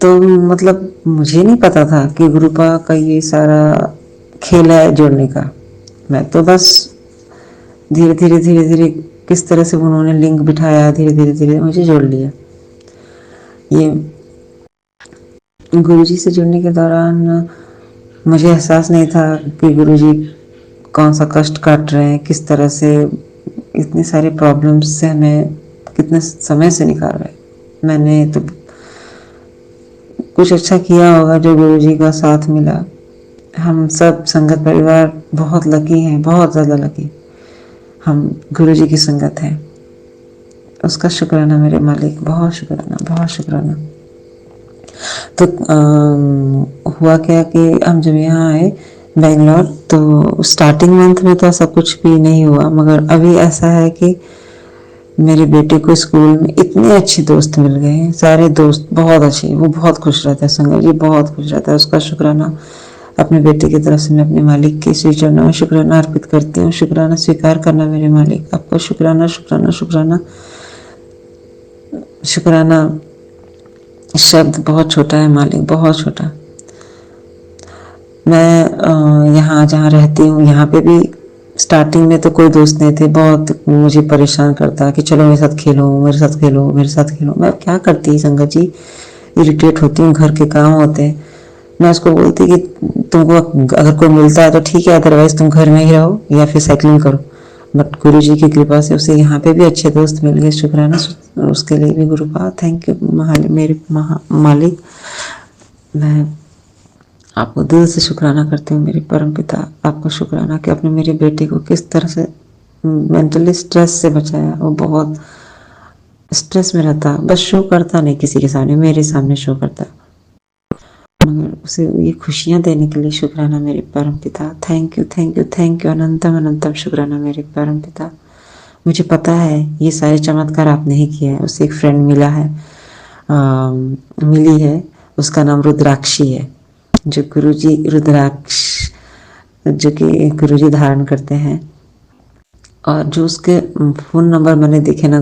तो मतलब मुझे नहीं पता था कि गुरुपा का ये सारा खेल है जोड़ने का। मैं तो बस धीरे धीरे धीरे धीरे किस तरह से उन्होंने लिंक बिठाया, धीरे धीरे धीरे मुझे जोड़ लिया। ये गुरुजी से जुड़ने के दौरान मुझे एहसास नहीं था कि गुरुजी कौन सा कष्ट काट रहे हैं, किस तरह से इतने सारे प्रॉब्लम्स से हमें कितने समय से निकाल रहे हैं। मैंने तो कुछ अच्छा किया होगा जो गुरुजी का साथ मिला। हम सब संगत परिवार बहुत लकी हैं, बहुत ज़्यादा लकी। हम गुरुजी की संगत हैं, उसका शुक्राना मेरे मालिक, बहुत शुक्राना, बहुत शुक्राना। तो हुआ क्या कि हम जब यहाँ आए बेंगलोर, तो स्टार्टिंग मंथ में तो ऐसा कुछ भी नहीं हुआ, मगर अभी ऐसा है कि मेरे बेटे को स्कूल में इतने अच्छे दोस्त मिल गए हैं, सारे दोस्त बहुत अच्छे, वो बहुत खुश रहता है संगत जी, बहुत खुश रहता है। उसका शुक्राना अपने बेटे की तरफ से मैं अपने मालिक के श्री चरणों में शुक्राना अर्पित करती हूँ। शुक्राना स्वीकार करना मेरे मालिक, आपको शुक्राना शुक्राना शुक्राना शुक्राना। शब्द बहुत छोटा है मालिक, बहुत छोटा। मैं यहाँ जहाँ रहती हूँ यहाँ पे भी स्टार्टिंग में तो कोई दोस्त नहीं थे, बहुत मुझे परेशान करता कि चलो मेरे साथ खेलो, मेरे साथ खेलो, मेरे साथ खेलो। मैं क्या करती संगत जी, इरिटेट होती हूँ, घर के काम होते हैं। मैं उसको बोलती कि तुमको अगर कोई मिलता है तो ठीक है, अदरवाइज तुम घर में ही रहो या फिर साइकिलिंग करो। बट गुरु जी की कृपा से उसे यहाँ पे भी अच्छे दोस्त मिल गए, शुक्राना उसके लिए भी गुरुपा। थैंक यू मेरे मालिक। मैं आपको दिल से शुक्राना करती हूँ मेरे परम पिता। आपको शुक्राना कि आपने मेरे बेटे को किस तरह से मेंटली स्ट्रेस से बचाया। वो बहुत स्ट्रेस में रहता, बस शो करता नहीं किसी के सामने, मेरे सामने शो करता, मगर उसे ये खुशियाँ देने के लिए शुक्राना मेरे परम पिता। Thank you thank you thank you, अनंतम अनंतम शुक्राना मेरे परम पिता। मुझे पता है ये सारे चमत्कार आपने ही किए हैं। उसे एक फ्रेंड मिला है, मिली है, उसका नाम रुद्राक्षी है, जो गुरुजी रुद्राक्ष जो कि गुरुजी धारण करते हैं। और जो उसके फ़ोन नंबर मैंने देखे ना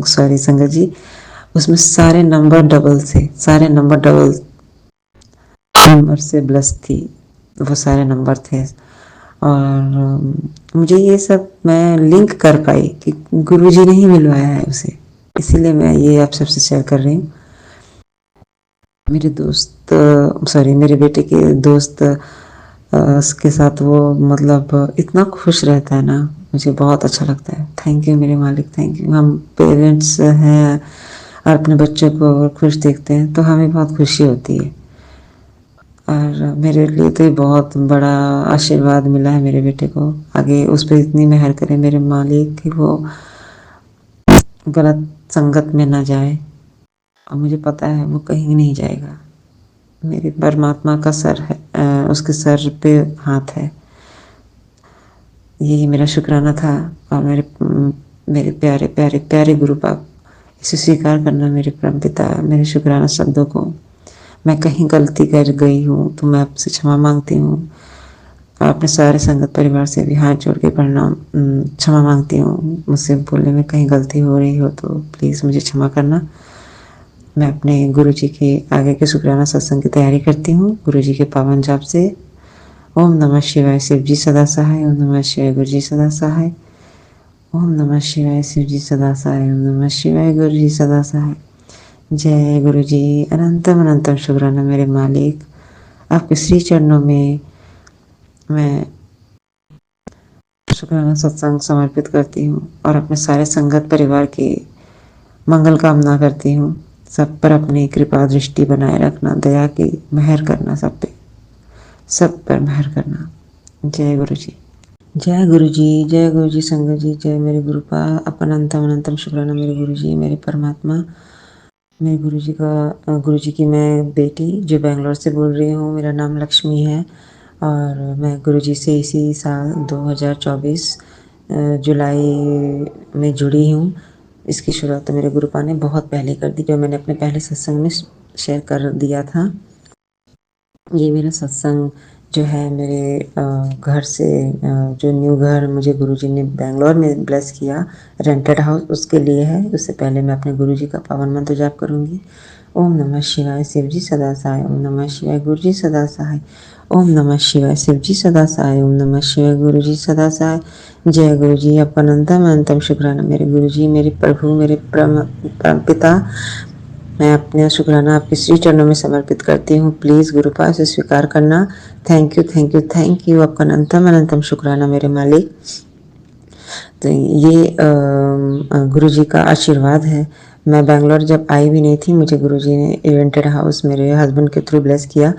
सॉरी संगत जी, उसमें सारे नंबर डबल थे, सारे नंबर डबल नंबर से ब्लस थी, वो सारे नंबर थे। और मुझे ये सब मैं लिंक कर पाई कि गुरुजी ने ही मिलवाया है उसे, इसीलिए मैं ये आप सबसे शेयर कर रही हूँ। मेरे दोस्त सॉरी मेरे बेटे के दोस्त उसके साथ वो मतलब इतना खुश रहता है ना, मुझे बहुत अच्छा लगता है। थैंक यू मेरे मालिक, थैंक यू। हम पेरेंट्स हैं और अपने बच्चों को अगर खुश देखते हैं तो हमें बहुत खुशी होती है। और मेरे लिए तो ये बहुत बड़ा आशीर्वाद मिला है मेरे बेटे को। आगे उस पर इतनी मेहर करे मेरे मालिक कि वो गलत संगत में ना जाए, और मुझे पता है वो कहीं नहीं जाएगा। मेरे परमात्मा का सर है, उसके सर पे हाथ है। यही मेरा शुक्राना था। और मेरे प्यारे प्यारे प्यारे गुरु बाप, इसे स्वीकार करना मेरे परम पिता, मेरे शुक्राना शब्दों को। मैं कहीं गलती कर गई हूँ तो मैं आपसे क्षमा मांगती हूँ, और अपने सारे संगत परिवार से भी हाथ जोड़ के प्रणाम क्षमा मांगती हूँ। मुझसे बोलने में कहीं गलती हो रही हो तो प्लीज़ मुझे क्षमा करना। मैं अपने गुरु जी के आगे के शुक्राना सत्संग की तैयारी करती हूँ गुरु जी के पावन जाप से। ओम नमः शिवाय, शिव जी सदा सहाय। ओम नमः शिवाय, गुरु जी सदा सहाय। ओम नमः शिवाय, शिव जी सदा सहाय। ओम नमः शिवाय, गुरु जी सदा सहाय। जय गुरु जी। अनंतम अनंतम शुक्राना मेरे मालिक। आपके श्री चरणों में मैं शुक्राना सत्संग समर्पित करती हूँ और अपने सारे संगत परिवार की मंगल कामना करती हूँ। सब पर अपनी कृपा दृष्टि बनाए रखना, दया की मेहर करना, सब पर मेहर करना। जय गुरु जी, जय गुरु जी, जय गुरु जी संगत जी, जय मेरे गुरुपा। अपन अनंतम अनंतम शुक्राना मेरे गुरु जी, मेरे परमात्मा। मेरे गुरु जी की मैं बेटी जो बेंगलोर से बोल रही हूँ। मेरा नाम लक्ष्मी है और मैं गुरु जी से इसी साल 2024 जुलाई में जुड़ी हूँ। इसकी शुरुआत तो मेरे गुरुपा ने बहुत पहले कर दी, जो मैंने अपने पहले सत्संग में शेयर कर दिया था। ये मेरा सत्संग जो है मेरे घर से जो न्यू घर मुझे गुरुजी ने बेंगलोर में ब्लेस किया, रेंटेड हाउस, उसके लिए है। उससे पहले मैं अपने गुरुजी का पावन मंत्र जाप करूँगी। ओम नमः शिवाय, शिव जी सदा सहाय। ओम नमः शिवाय, गुरु जी सदा सहाय। ओम नमः शिवाय, शिव जी सदा सहाय। ओम नमः शिवाय, गुरु जी सदा सहाय। जय गुरु जी। आपका अनंतम अनंतम शुक्राना मेरे गुरु जी, मेरे प्रभु, मेरे परम पिता। मैं अपने शुक्राना आपके श्री चरणों में समर्पित करती हूँ। प्लीज़ गुरुपा से स्वीकार करना। Thank you thank you thank you. आपका अनंतम अनंतम शुक्राना मेरे मालिक। तो ये गुरु जी का आशीर्वाद है। मैं बेंगलोर जब आई भी नहीं थी, मुझे गुरु जी ने रेंटेड हाउस मेरे हस्बैंड के थ्रू ब्लेस किया।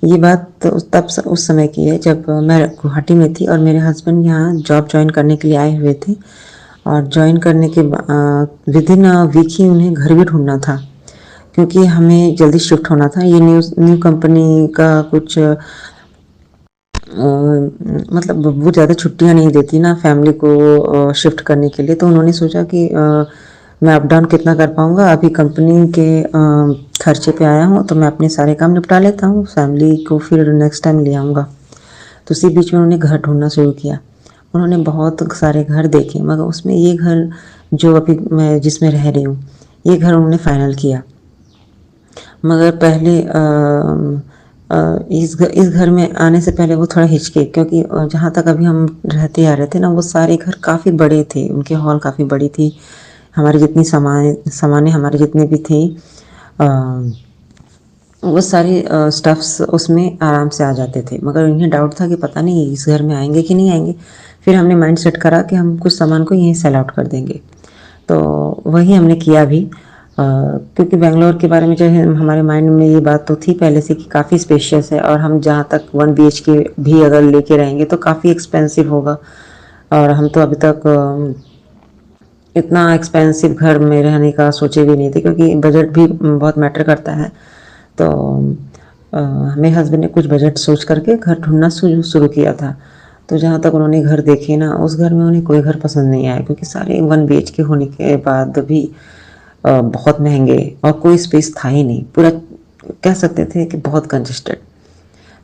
ये बात तो उस समय की है जब मैं गुवाहाटी में थी और मेरे हस्बैंड यहाँ जॉब ज्वाइन करने के लिए आए हुए थे। और ज्वाइन करने के विद इन वीक ही उन्हें घर भी ढूंढना था, क्योंकि हमें जल्दी शिफ्ट होना था। ये न्यू कंपनी का कुछ मतलब वो ज़्यादा छुट्टियां नहीं देती ना फैमिली को शिफ्ट करने के लिए। तो उन्होंने सोचा कि मैं अप डाउन कितना कर पाऊँगा। अभी कंपनी के खर्चे पे आया हूँ, तो मैं अपने सारे काम निपटा लेता हूँ, फैमिली को फिर नेक्स्ट टाइम ले आऊँगा। तो उसी बीच में उन्होंने घर ढूंढना शुरू किया। उन्होंने बहुत सारे घर देखे, मगर उसमें ये घर जो अभी मैं जिसमें रह रही हूँ, ये घर उन्होंने फाइनल किया। मगर पहले इस घर में आने से पहले वो थोड़ा हिचके, क्योंकि जहाँ तक अभी हम रहते आ रहे थे ना, वो सारे घर काफ़ी बड़े थे, उनके हॉल काफ़ी बड़ी थी, हमारी जितनी सामानें हमारे जितने भी थे वो सारे स्टफ्स उसमें आराम से आ जाते थे। मगर उन्हें डाउट था कि पता नहीं इस घर में आएंगे कि नहीं आएंगे। फिर हमने माइंड सेट करा कि हम कुछ सामान को यहीं सेल आउट कर देंगे, तो वही हमने किया भी। क्योंकि बेंगलोर के बारे में जो है हमारे माइंड में ये बात तो थी पहले से कि काफ़ी स्पेशियस है, और हम जहाँ तक 1 BHK भी अगर लेके रहेंगे तो काफ़ी एक्सपेंसिव होगा, और हम तो अभी तक इतना एक्सपेंसिव घर में रहने का सोचे भी नहीं थे, क्योंकि बजट भी बहुत मैटर करता है। तो मेरे हस्बैंड ने कुछ बजट सोच करके घर ढूंढना शुरू किया था। तो जहाँ तक उन्होंने घर देखे ना, उस घर में उन्हें कोई घर पसंद नहीं आया, क्योंकि सारे 1 BHK होने के बाद भी बहुत महंगे, और कोई स्पेस था ही नहीं, पूरा कह सकते थे कि बहुत कंजस्टेड।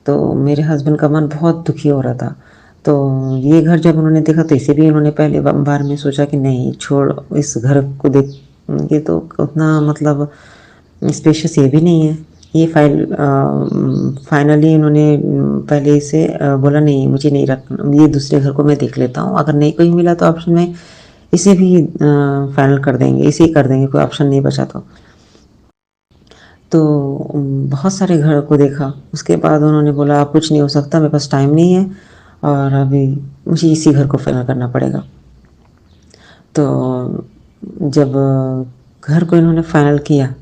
तो मेरे हस्बैंड का मन बहुत दुखी हो रहा था। तो ये घर जब उन्होंने देखा, तो इसे भी उन्होंने पहले बार में सोचा कि नहीं छोड़, इस घर को देख, ये तो उतना मतलब स्पेशियस ये भी नहीं है। ये फाइनली उन्होंने पहले इसे बोला नहीं, मुझे नहीं रखना, ये दूसरे घर को मैं देख लेता हूँ, अगर नहीं कोई मिला तो ऑप्शन में इसे भी फाइनल कर देंगे, इसे ही कर देंगे, कोई ऑप्शन नहीं बचा तो बहुत सारे घर को देखा। उसके बाद उन्होंने बोला अब कुछ नहीं हो सकता, मेरे पास टाइम नहीं है, और अभी मुझे इसी घर को फाइनल करना पड़ेगा। तो जब घर को इन्होंने फाइनल किया,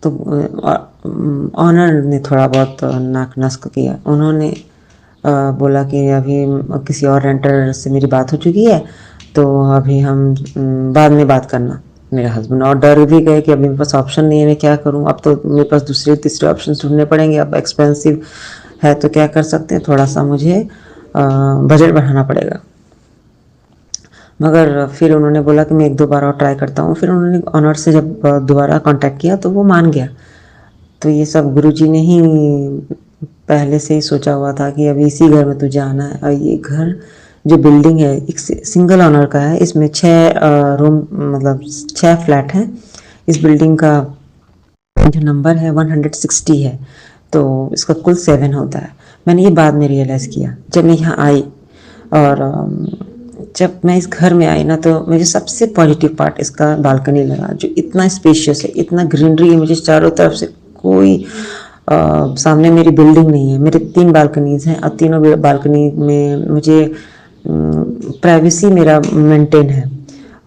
तो ऑनर ने थोड़ा बहुत नाक नस्क किया। उन्होंने बोला कि अभी किसी और रेंटर से मेरी बात हो चुकी है, तो अभी हम बाद में बात करना। मेरे हस्बैंड और डर भी गए कि अभी मेरे पास ऑप्शन नहीं है, मैं क्या करूं, अब तो मेरे पास दूसरे तीसरे ऑप्शन ढूंढने पड़ेंगे, अब एक्सपेंसिव है तो क्या कर सकते हैं, थोड़ा सा मुझे बजट बढ़ाना पड़ेगा। मगर फिर उन्होंने बोला कि मैं 1-2 बार और ट्राई करता हूँ। फिर उन्होंने ऑनर से जब दोबारा कांटेक्ट किया तो वो मान गया। तो ये सब गुरुजी ने ही पहले से ही सोचा हुआ था कि अभी इसी घर में तुझे आना है। और ये घर जो बिल्डिंग है एक सिंगल ऑनर का है, इसमें 6 रूम मतलब 6 फ्लैट हैं। इस बिल्डिंग का जो नंबर है 160 है, तो इसका कुल 7 होता है। मैंने ये बाद में रियलाइज़ किया जब मैं यहाँ आई, और जब मैं इस घर में आई ना, तो मुझे सबसे पॉजिटिव पार्ट इसका बालकनी लगा, जो इतना स्पेशियस है, इतना ग्रीनरी है, मुझे चारों तरफ से कोई सामने मेरी बिल्डिंग नहीं है, मेरे 3 बालकनीज हैं, और तीनों बालकनी में मुझे प्राइवेसी मेरा मेंटेन है।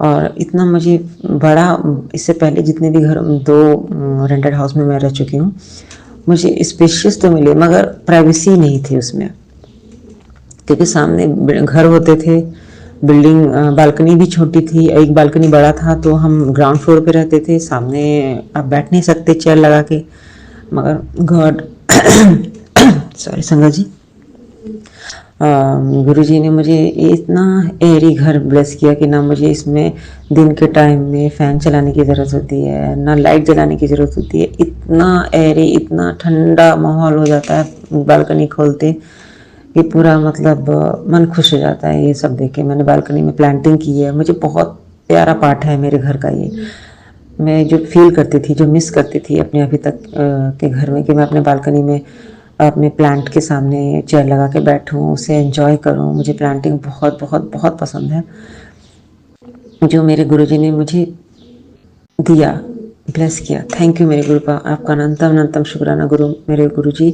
और इतना मुझे बड़ा, इससे पहले जितने भी घर 2 रेंटेड हाउस में मैं रह चुकी हूँ, मुझे स्पेशियस तो मिले मगर प्राइवेसी नहीं थी उसमें, क्योंकि सामने घर होते थे, बिल्डिंग बालकनी भी छोटी थी, एक बालकनी बड़ा था, तो हम ग्राउंड फ्लोर पे रहते थे, सामने आप बैठ नहीं सकते चेयर लगा के। मगर गॉड सॉरी संगत जी, गुरुजी ने मुझे इतना एरी घर ब्लेस किया कि ना मुझे इसमें दिन के टाइम में फ़ैन चलाने की ज़रूरत होती है, ना लाइट जलाने की ज़रूरत होती है। इतना एरी, इतना ठंडा माहौल हो जाता है बालकनी खोलते कि पूरा मतलब मन खुश हो जाता है ये सब देख के। मैंने बालकनी में प्लांटिंग की है, मुझे बहुत प्यारा पार्ट है मेरे घर का ये। मैं जो फील करती थी, जो मिस करती थी अपने अभी तक के घर में, कि मैं अपने बालकनी में अपने प्लांट के सामने चेयर लगा के बैठूं, उसे एंजॉय करूं। मुझे प्लांटिंग बहुत बहुत बहुत पसंद है, जो मेरे गुरुजी ने मुझे दिया, ब्लेस किया। थैंक यू मेरे गुरुपा, आपका अनंतम अनंतम शुक्राना गुरु, मेरे गुरुजी।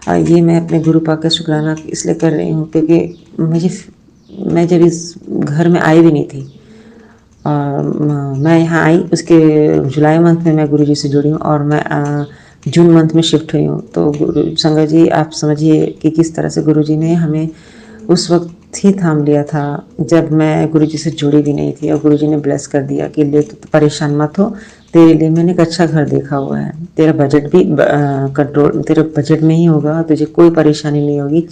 ये मैं अपने गुरुपा का शुक्राना इसलिए कर रही हूँ क्योंकि मैं जब इस घर में आई भी नहीं थी, मैं यहाँ आई उसके जुलाई मंथ में मैं गुरुजी से जुड़ी हूँ, और मैं जून मंथ में शिफ्ट हुई हूँ। तो गुरु संगत जी आप समझिए कि किस तरह से गुरुजी ने हमें उस वक्त ही थाम लिया था जब मैं गुरुजी से जुड़ी भी नहीं थी, और गुरुजी ने ब्लेस कर दिया कि ले तो परेशान मत हो, तेरे लिए मैंने एक अच्छा घर देखा हुआ है, तेरा बजट भी कंट्रोल, तेरे बजट में ही होगा, तुझे कोई परेशानी नहीं होगी।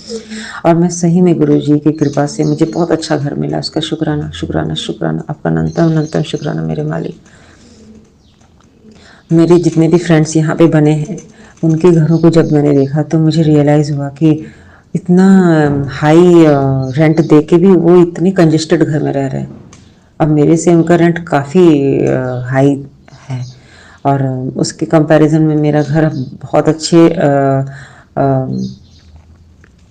और मैं सही में गुरुजी की कृपा से मुझे बहुत अच्छा घर मिला, उसका शुक्राना शुक्राना शुक्राना, आपका अनंतम अनंतम शुक्राना मेरे मालिक। मेरे जितने भी फ्रेंड्स यहाँ पे बने हैं उनके घरों को जब मैंने देखा तो मुझे रियलाइज़ हुआ कि इतना हाई रेंट दे के भी वो इतनी कंजेस्टेड घर में रह रहे हैं। अब मेरे से उनका रेंट काफ़ी हाई है और उसके कंपैरिजन में मेरा घर बहुत अच्छे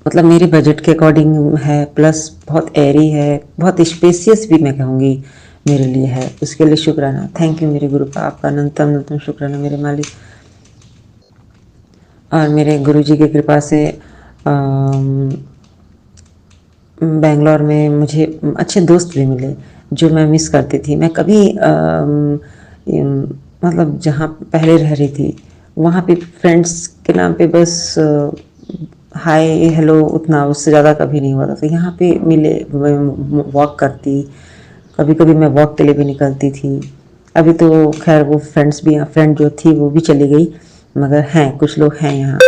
मतलब मेरे बजट के अकॉर्डिंग है, प्लस बहुत एयरी है, बहुत स्पेसियस भी मैं कहूँगी मेरे लिए है। उसके लिए शुक्राना। थैंक यू मेरे गुरु का, आपका अनंतम अनंतम शुक्राना मेरे मालिक। और मेरे गुरुजी की कृपा से बेंगलोर में मुझे अच्छे दोस्त भी मिले जो मैं मिस करती थी। मैं कभी मतलब जहाँ पहले रह रही थी वहाँ पे फ्रेंड्स के नाम पे बस हाय हेलो उतना, उससे ज़्यादा कभी नहीं हुआ था। तो यहाँ पे मिले, वॉक करती, कभी कभी मैं वॉक के लिए भी निकलती थी। अभी तो खैर वो फ्रेंड्स भी, फ्रेंड जो थी वो भी चली गई, मगर हैं कुछ लोग हैं यहाँ।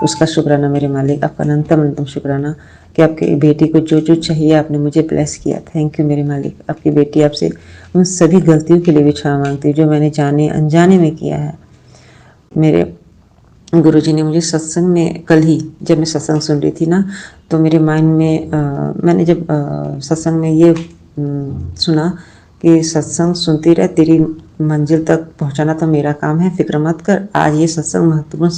उसका शुक्राना मेरे मालिक, आपका अनंतम अनंतम शुक्राना कि आपकी बेटी को जो जो चाहिए आपने मुझे ब्लेस किया। थैंक यू मेरे मालिक। आपकी बेटी आपसे उन सभी गलतियों के लिए भी क्षमा मांगती है जो मैंने जाने अनजाने में किया है। मेरे गुरुजी ने मुझे सत्संग में, कल ही जब मैं सत्संग सुन रही थी ना, तो मेरे माइंड में मैंने जब सत्संग में ये सुना कि सत्संग सुनती रह, तेरी मंजिल तक पहुंचाना तो मेरा काम है, फिक्र मत कर। आज ये सत्संग महत्वपूर्ण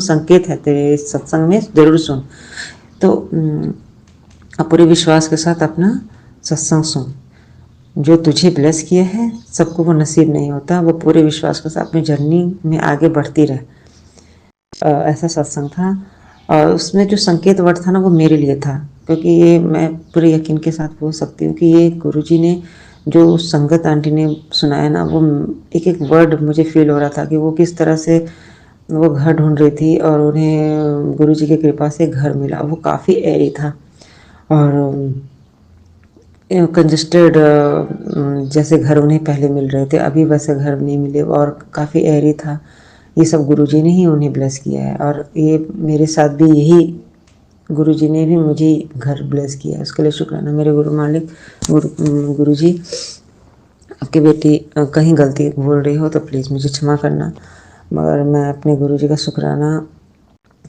संकेत है, तेरे सत्संग में ज़रूर सुन। तो अब पूरे विश्वास के साथ अपना सत्संग सुन। जो तुझे ब्लेस किया है सबको वो नसीब नहीं होता। वो पूरे विश्वास के साथ अपनी जर्नी में आगे बढ़ती रहे। ऐसा सत्संग था और उसमें जो संकेत वर्ड था ना वो मेरे लिए था, क्योंकि ये मैं पूरे यकीन के साथ बोल सकती हूँ कि ये गुरुजी ने जो संगत आंटी ने सुनाया ना, वो एक एक वर्ड मुझे फील हो रहा था कि वो किस तरह से वो घर ढूंढ रही थी और उन्हें गुरुजी की कृपा से घर मिला। वो काफ़ी एरी था और कंजस्टेड जैसे घर उन्हें पहले मिल रहे थे, अभी वैसे घर नहीं मिले और काफ़ी एरी था। ये सब गुरुजी ने ही उन्हें ब्लेस किया है और ये मेरे साथ भी यही गुरुजी ने भी मुझे घर ब्लेस किया है। उसके लिए शुक्राना मेरे गुरु मालिक। गुरुजी, आपकी बेटी कहीं गलती बोल रही हो तो प्लीज़ मुझे क्षमा करना, मगर मैं अपने गुरुजी का शुक्राना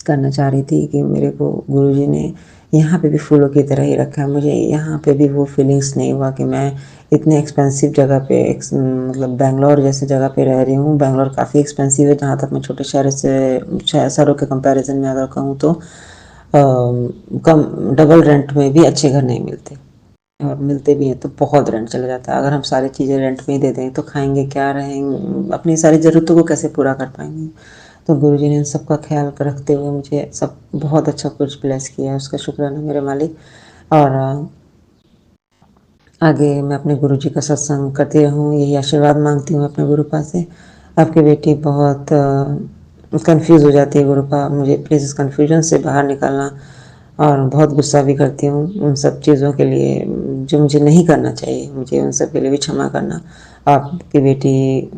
करना चाह रही थी कि मेरे को गुरुजी ने यहाँ पे भी फूलों की तरह ही रखा है। मुझे यहाँ पे भी वो फीलिंग्स नहीं हुआ कि मैं इतने एक्सपेंसिव जगह पे मतलब बेंगलोर जैसे जगह पे रह रही हूँ। बेंगलोर काफ़ी एक्सपेंसिव है, जहाँ तक मैं छोटे शहरों के कंपैरिजन में अगर कहूँ तो कम डबल रेंट में भी अच्छे घर नहीं मिलते, और मिलते भी हैं तो बहुत रेंट चला जाता है। अगर हम सारी चीज़ें रेंट में ही दे दें तो खाएंगे क्या, रहेंगे, अपनी सारी ज़रूरतों को कैसे पूरा कर पाएंगे। तो गुरुजी ने इन सबका ख्याल रखते हुए मुझे सब बहुत अच्छा कुछ ब्लेस किया है। उसका शुक्राना मेरे मालिक। और आगे मैं अपने गुरुजी का सत्संग करती रहूँ, यही आशीर्वाद मांगती हूँ अपने गुरुपा से। आपकी बेटी बहुत कंफ्यूज हो जाती है गुरुपा, मुझे प्लीज़ इस कन्फ्यूजन से बाहर निकालना। और बहुत गुस्सा भी करती हूँ उन सब चीज़ों के लिए जो मुझे नहीं करना चाहिए, मुझे उन सब के लिए भी क्षमा करना। आपकी बेटी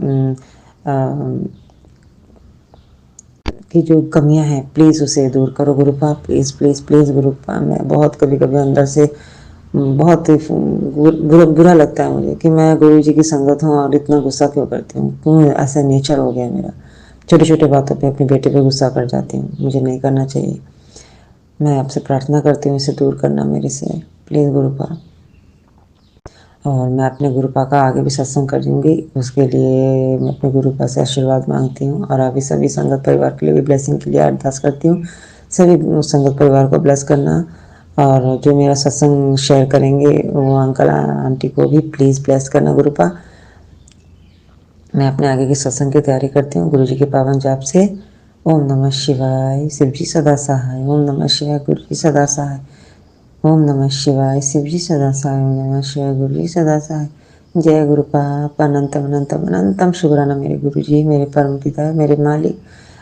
की जो कमियां हैं प्लीज़ उसे दूर करो गुरुपा, प्लीज़ प्लीज़ प्लीज़ गुरुपा। मैं बहुत कभी कभी अंदर से बहुत बुरा लगता है मुझे कि मैं गुरुजी की संगत हूँ और इतना गुस्सा क्यों करती हूँ, क्यों ऐसा नेचर हो गया मेरा। छोटी छोटी बातों पे अपने बेटे पे गुस्सा कर जाती हूँ, मुझे नहीं करना चाहिए। मैं आपसे प्रार्थना करती हूँ इसे दूर करना मेरे से, प्लीज़ गुरुपा। और मैं अपने गुरुपा का आगे भी सत्संग करूँगी, उसके लिए मैं अपने गुरुपा से आशीर्वाद मांगती हूँ। और अभी सभी संगत परिवार के लिए भी ब्लेसिंग के लिए अरदास करती हूँ। सभी संगत परिवार को ब्लेस करना, और जो मेरा सत्संग शेयर करेंगे वो अंकल आंटी को भी प्लीज़ ब्लेस करना गुरुपा। मैं अपने आगे की सत्संग की तैयारी करती हूँ गुरुजी के पावन जाप से। ओम नमः शिवाय, शिव जी सदा सहाय। ओम नमः शिवाय, गुरु जी सदा सहाय। ओम नमः शिवाय, शिव जी सदा सहाय। ओम नमः शिवाय, गुरु जी सदा सहाय। जय गुरुपाप, अनंतम अनंतम अनंतम शुक्राना मेरे गुरु जी, मेरे परम पिता, मेरे मालिक।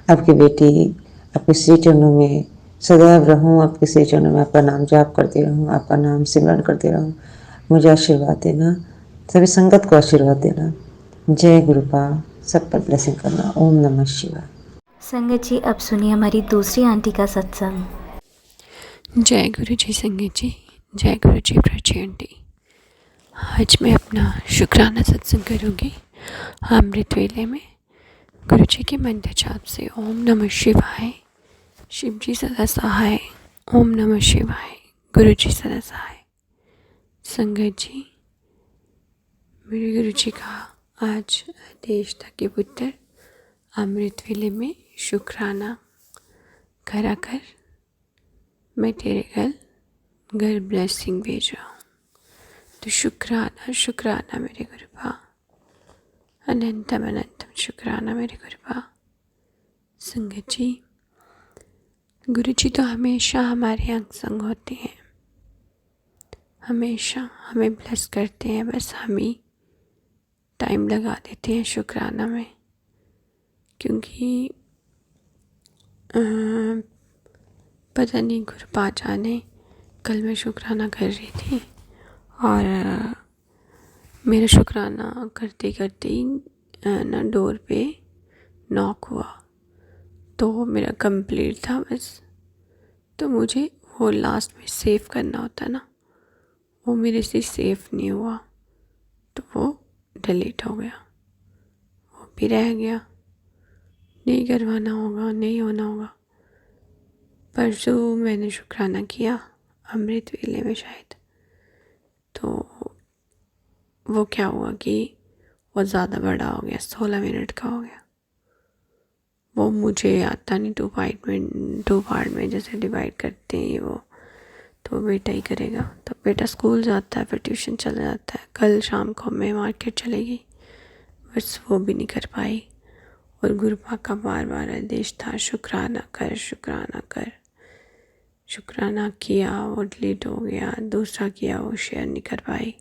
आपकी बेटी आपके श्री चरणों में सदैव रहूं, आपके श्री चरणों में आपका नाम जाप करते रहूं, आपका नाम सिमरन करते रहूं। मुझे आशीर्वाद देना, सभी संगत को आशीर्वाद देना। जय गुरुपाप, सब पर ब्लेसिंग करना। ओम नमः शिवाय। संगत जी, अब सुनिए हमारी दूसरी आंटी का सत्संग। जय गुरु जी संगत जी, जय गुरु जी प्राची आंटी। आज मैं अपना शुक्राना सत्संग करूँगी अमृत वेले में गुरु जी के मंत्र जाप से ओम नमः शिवाय, शिव जी सदा सहाय, ओम नमः शिवाय, गुरु जी सदा सहाय। संगत जी, मेरे गुरु जी का आज आदेश था कि पुत्र अमृत वेले में शुक्राना घर आकर मैं तेरे घर ब्लेसिंग भेज रहा हूँ। तो शुक्राना शुक्राना मेरे गुरुपा, अनंतम अनंतम शुक्राना मेरे गुरुपा। संगत जी, गुरु जी तो हमेशा हमारे अंग संग होते हैं, हमेशा हमें ब्लेस करते हैं, बस हम ही टाइम लगा देते हैं शुक्राना में। क्योंकि पता नहीं गुरुपा जाने, कल मैं शुक्राना कर रही थी और मेरा शुक्राना करते करते ही ना डोर पे नॉक हुआ, तो मेरा कंप्लीट था बस। तो मुझे वो लास्ट में सेव करना होता ना, वो मेरे से सेव नहीं हुआ, तो वो डिलीट हो गया, वो भी रह गया। नहीं करवाना होगा, नहीं होना होगा। परसों मैंने शुक्राना किया अमृत वेले में शायद, तो वो क्या हुआ कि वो ज़्यादा बड़ा हो गया, 16 मिनट का हो गया। वो मुझे आता नहीं, 2 पार्ट में जैसे डिवाइड करते हैं वो, तो बेटा ही करेगा। तो बेटा स्कूल जाता है, फिर ट्यूशन चला जाता है। कल शाम को मैं मार्केट चली गई, बस वो भी नहीं कर पाई। और गुरुपा का बार बार आदेश था शुक्राना कर, शुक्राना कर। शुक्राना किया, वो डिलीट हो गया। दूसरा किया, वो शेयर नहीं कर पाई।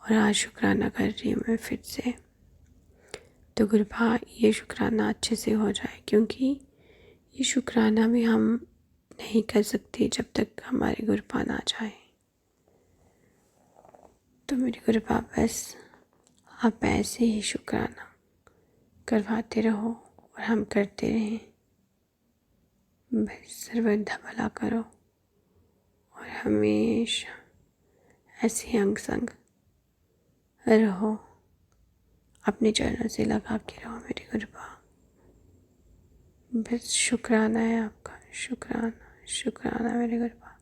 और आज शुक्राना कर रही हूँ मैं फिर से। तो गुरुपा ये शुक्राना अच्छे से हो जाए, क्योंकि ये शुक्राना भी हम नहीं कर सकते जब तक हमारे गुरुपा ना जाए। तो मेरे गुरुपा बस आप ऐसे ही शुक्राना करवाते रहो और हम करते रहें। बस सर्वदा भला करो और हमेशा ऐसे अंग संग रहो, अपने चरणों से लगा के रहो मेरे गुरुपा। बस शुक्राना है आपका, शुक्राना शुक्राना मेरे गुरुपा।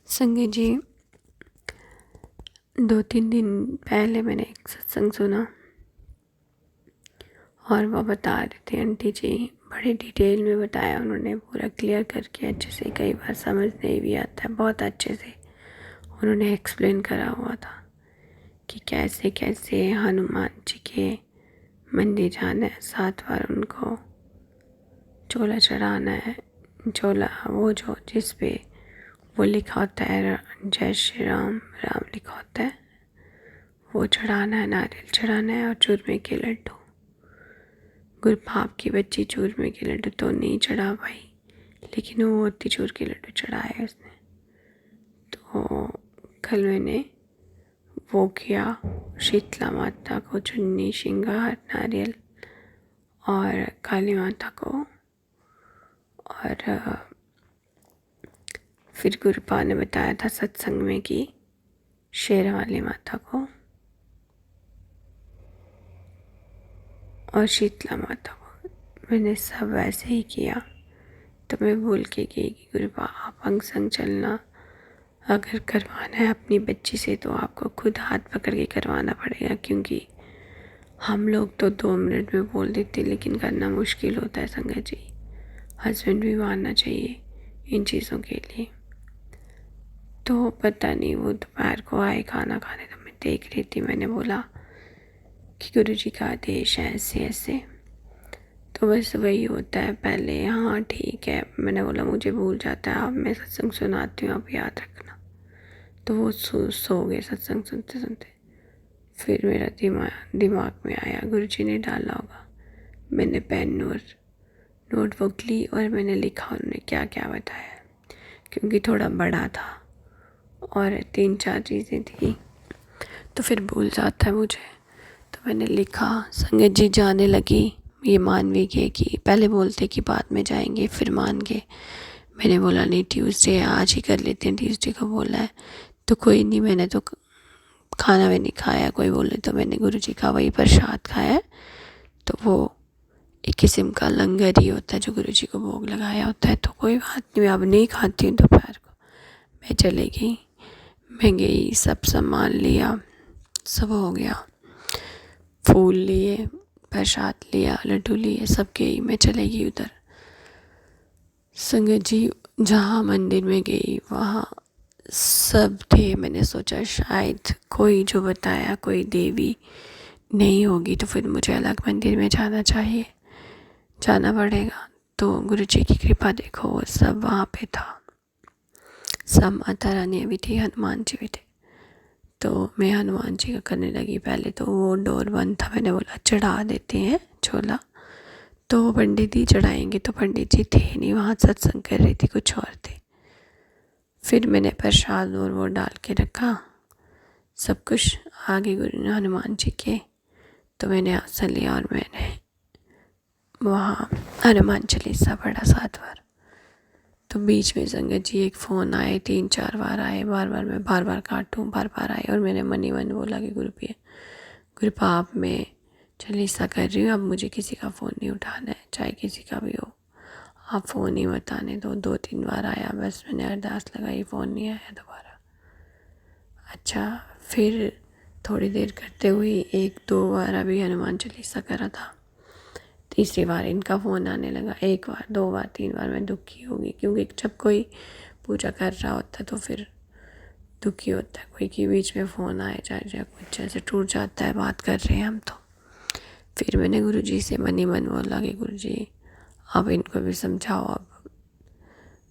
संगत जी, 2-3 दिन पहले मैंने एक सत्संग सुना और वो बता रहे थे, आंटी जी बड़े डिटेल में बताया उन्होंने, पूरा क्लियर करके अच्छे से। कई बार समझ नहीं भी आता है, बहुत अच्छे से उन्होंने एक्सप्लेन करा हुआ था कि कैसे कैसे हनुमान जी के मंदिर जाना है, 7 बार उनको चोला चढ़ाना है। चोला वो जो जिस पे वो लिखा होता है जय श्री राम, राम लिखा होता है, वो चढ़ाना है, नारियल चढ़ाना है और चूरमे के लड्डू। गुरुपाप की बच्ची चूरमे के लड्डू तो नहीं चढ़ा पाई, लेकिन वो मोतीचूर के लड्डू चढ़ाए उसने। तो कल मैंने वो किया, शीतला माता को चुन्नी, श्रृंगार, नारियल, और काली माता को, और फिर गुरुपा ने बताया था सत्संग में कि शेर वाली माता को और शीतला माता को। मैंने सब वैसे ही किया। तो मैं भूल के गई कि गुरुपा आप अंग संग चलना, अगर करवाना है अपनी बच्ची से तो आपको खुद हाथ पकड़ के करवाना पड़ेगा, क्योंकि हम लोग तो 2 मिनट में बोल देते, लेकिन करना मुश्किल होता है संगत जी। हस्बैंड भी मानना चाहिए इन चीज़ों के लिए। तो पता नहीं, वो दोपहर को आए खाना खाने, तो मैं देख रही थी, मैंने बोला कि गुरु जी का आदेश है ऐसे ऐसे। तो बस वही होता है, पहले हाँ ठीक है, मैंने बोला मुझे भूल जाता है, अब मैं सत्संग सुनाती हूँ, आप याद रखना। तो वो सो गए सत्संग सुनते सुनते। फिर मेरा दिमाग में आया, गुरु जी ने डाला होगा। मैंने पेन और नोटबुक ली और मैंने लिखा उन्होंने क्या क्या बताया, क्योंकि थोड़ा बड़ा था और 3-4 चीज़ें थी, तो फिर भूल जाता है मुझे। तो मैंने लिखा, संगत जी जाने लगी। ये मान भी गए कि पहले बोलते कि बाद में जाएंगे, फिर मान गए। मैंने बोला नहीं, ट्यूसडे आज ही कर लेते हैं, ट्यूसडे को बोला है तो कोई नहीं। मैंने तो खाना भी नहीं खाया, कोई बोले तो मैंने गुरुजी का वही प्रसाद खाया है। तो वो एक किस्म का लंगर ही होता है जो गुरुजी को भोग लगाया होता है। तो कोई बात नहीं, मैं अब नहीं खाती हूँ दोपहर को। मैं चली गई, मैं गई, सब सामान लिया, सब हो गया, फूल लिए, प्रसाद लिया, लड्डू लिए, सब गई। मैं चली गई उधर संगत जी, जहाँ मंदिर में गई वहाँ सब थे। मैंने सोचा शायद कोई जो बताया कोई देवी नहीं होगी, तो फिर मुझे अलग मंदिर में जाना पड़ेगा। तो गुरुजी की कृपा देखो, वो सब वहाँ पे था, सब माता रानी भी थी, हनुमान जी भी थे। तो मैं हनुमान जी का करने लगी। पहले तो वो डोर बंद था, मैंने बोला चढ़ा देते हैं छोला। तो वो पंडित जी चढ़ाएंगे, तो पंडित जी थे नहीं वहाँ, सत्संग कर रही थी, कुछ और थे। फिर मैंने प्रसाद और वो डाल के रखा, सब कुछ आगे गुरु हनुमान जी के। तो मैंने आसन लिया और मैंने वहाँ हनुमान चालीसा पढ़ा 7 बार। तो बीच में संगत जी एक फ़ोन आए, 3-4 बार आए, मैं बार बार काटूँ, बार बार आए। और मैंने मन ही मन बोला कि गुरुपा आप मैं चालीसा कर रही हूँ, अब मुझे किसी का फ़ोन नहीं उठाना है, चाहे किसी का भी हो, आप फ़ोन ही मत आने दो। 2-3 बार आया, बस मैंने अरदास लगाई, फ़ोन नहीं आया दोबारा। अच्छा, फिर थोड़ी देर करते हुए 1-2 बार अभी हनुमान चालीसा करा था। तीसरी बार इनका फ़ोन आने लगा। 1 बार, 2 बार, 3 बार मैं दुखी होगी, क्योंकि जब कोई पूजा कर रहा होता है तो फिर दुखी होता है कोई कि बीच में फ़ोन आए जाए, कुछ ऐसे टूट जाता है, बात कर रहे हैं हम। तो फिर मैंने गुरुजी से मन ही मन बोला कि गुरुजी अब इनको भी समझाओ, अब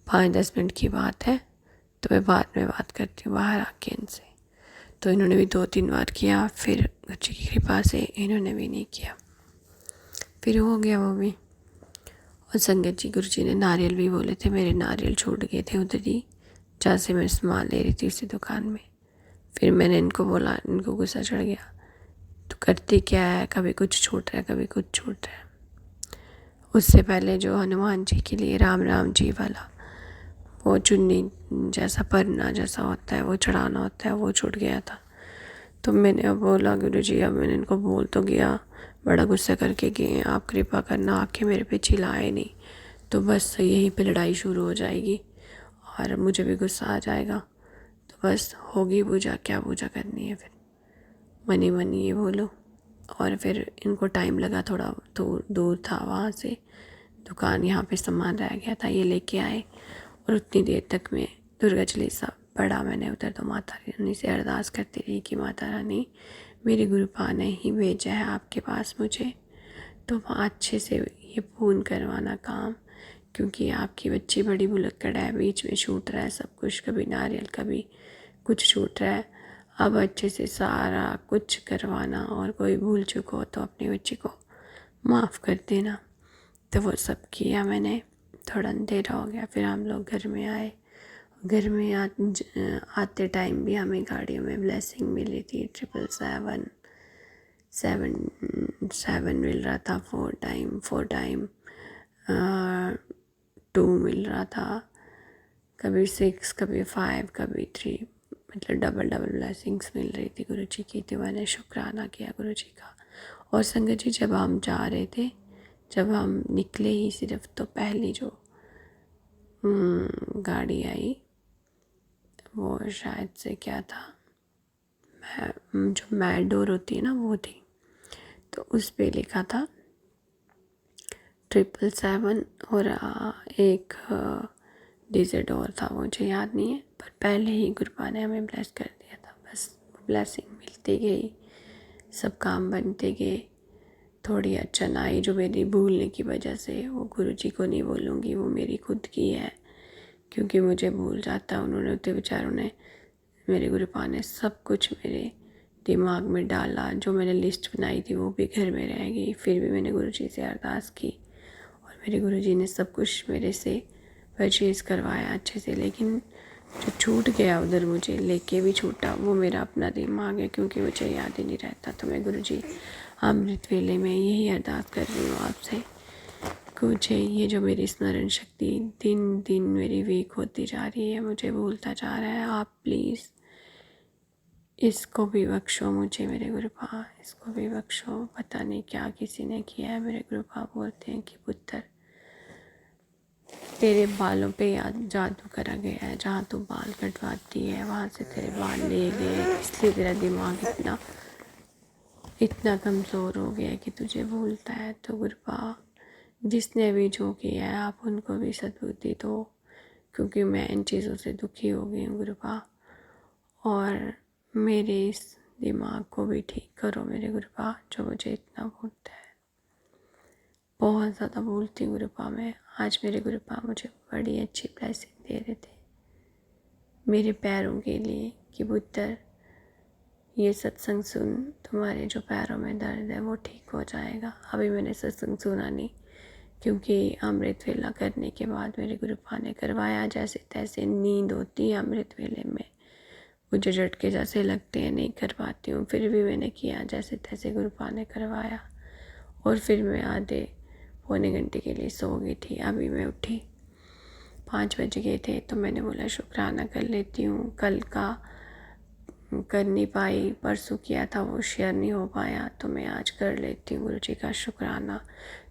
5-10 मिनट की बात है, तो मैं बाद में बात करती हूँ बाहर आके इनसे। तो इन्होंने भी 2-3 बार किया, फिर गुरुजी की कृपा से इन्होंने भी नहीं किया, फिर हो गया वो भी। और संगत जी, गुरुजी ने नारियल भी बोले थे, मेरे नारियल छूट गए थे उधर ही जहाँ से मैं सामान ले रही थी उसी दुकान में। फिर मैंने इनको बोला, इनको गुस्सा चढ़ गया, तो करती क्या है, कभी कुछ छूट रहा है, कभी कुछ छूट रहा है। उससे पहले जो हनुमान जी के लिए राम राम जी वाला वो चुन्नी जैसा परना जैसा होता है, वो चढ़ाना होता है, वो छूट गया था। तो मैंने अब बोला गुरुजी, अब मैंने इनको बोल तो गया, बड़ा गुस्सा करके गए, आप कृपा करना आके मेरे पे चिल्लाए नहीं, तो बस यहीं पे लड़ाई शुरू हो जाएगी और मुझे भी गुस्सा आ जाएगा। तो बस होगी पूजा, क्या पूजा करनी है। फिर मनी मनी ये बोलो। और फिर इनको टाइम लगा, थोड़ा दूर था वहाँ से दुकान, यहाँ पे सामान रह गया था, ये लेके आए। और उतनी देर तक मैं दुर्गा चालीसा पढ़ा मैंने उधर। तो माता रानी से अरदास करती रही कि माता रानी, मेरे गुरुपा ने ही भेजा है आपके पास मुझे, तो वहाँ अच्छे से ये पूर्ण करवाना काम, क्योंकि आपकी बच्ची बड़ी भुलक्कड़ है, बीच में छूट रहा है सब कुछ, कभी नारियल कभी कुछ छूट रहा है। अब अच्छे से सारा कुछ करवाना, और कोई भूल चूक हो तो अपनी बच्ची को माफ़ कर देना। तो वो सब किया मैंने। थोड़ा अंधेरा हो गया, फिर हम लोग घर में आए। घर में आते टाइम भी हमें गाड़ियों में ब्लेसिंग मिली थी, 777 मिल रहा था, 4 टाइम 2 मिल रहा था, कभी 6, कभी 5, कभी 3, मतलब डबल ब्लेसिंग्स मिल रही थी गुरुजी की। तो मैंने शुक्राना किया गुरुजी का। और संगत जी, जब हम जा रहे थे, जब हम निकले ही सिर्फ, तो पहली जो गाड़ी आई वो शायद से क्या था, जो मैडोर होती है ना वो थी। तो उस पे लिखा था 777, और एक डिजिट और था, मुझे याद नहीं है, पर पहले ही गुरुपा ने हमें ब्लेस कर दिया था। बस ब्लेसिंग मिलती गई, सब काम बनते गए। थोड़ी अड़चन आई जो मेरी भूलने की वजह से, वो गुरुजी को नहीं बोलूँगी, वो मेरी खुद की है, क्योंकि मुझे भूल जाता। उन्होंने तो बेचारों ने, मेरे गुरुपा ने सब कुछ मेरे दिमाग में डाला, जो मैंने लिस्ट बनाई थी वो भी घर में रह गई। फिर भी मैंने गुरुजी से अरदास की और मेरे गुरुजी ने सब कुछ मेरे से परचेज़ करवाया अच्छे से। लेकिन जो छूट गया उधर, मुझे लेके भी छूटा, वो मेरा अपना दिमाग है, क्योंकि मुझे याद ही नहीं रहता। तो मैं गुरुजी अमृत वेले में यही अरदास कर रही हूँ आपसे, मुझे ये जो मेरी स्मरण शक्ति दिन दिन मेरी वीक होती जा रही है, मुझे भूलता जा रहा है, आप प्लीज़ इसको भी बख्शो मुझे मेरे गुरुपा, इसको भी बख्शो। पता नहीं क्या किसी ने किया है। मेरे गुरुपा बोलते हैं कि पुत्र, तेरे बालों पे जादू करा गया है। जहाँ तू बाल कटवाती है वहाँ से तेरे बाल ले गए, इसलिए तेरा दिमाग इतना कमज़ोर हो गया है कि तुझे भूलता है। तो गुरुपा, जिसने भी जो किया है आप उनको भी सद्बुद्धि दो, क्योंकि मैं इन चीज़ों से दुखी हो गई हूँ गुरुपा। और मेरे इस दिमाग को भी ठीक करो मेरे गुरुपा, जो मुझे इतना भूलता है। बहुत ज़्यादा भूलती हूँ गुरुपा मैं। आज मेरे गुरुपा मुझे बड़ी अच्छी ब्लेसिंग दे रहे थे मेरे पैरों के लिए कि पुत्र, ये सत्संग सुन, तुम्हारे जो पैरों में दर्द है वो ठीक हो जाएगा। अभी मैंने सत्संग सुना नहीं, क्योंकि अमृत वेला करने के बाद मेरे गुरुपा ने करवाया। जैसे तैसे नींद होती है अमृत वेले में, मुझे झटके जैसे लगते हैं, नहीं कर पाती हूँ। फिर भी मैंने किया, जैसे तैसे गुरुपा ने करवाया। और फिर मैं आधे पौने घंटे के लिए सो गई थी। अभी मैं उठी, 5 बज गए थे, तो मैंने बोला शुक्राना कर लेती हूँ। कल का कर नहीं पाई, परसों किया था वो शेयर नहीं हो पाया, तो मैं आज कर लेती हूँ गुरुजी का शुक्राना।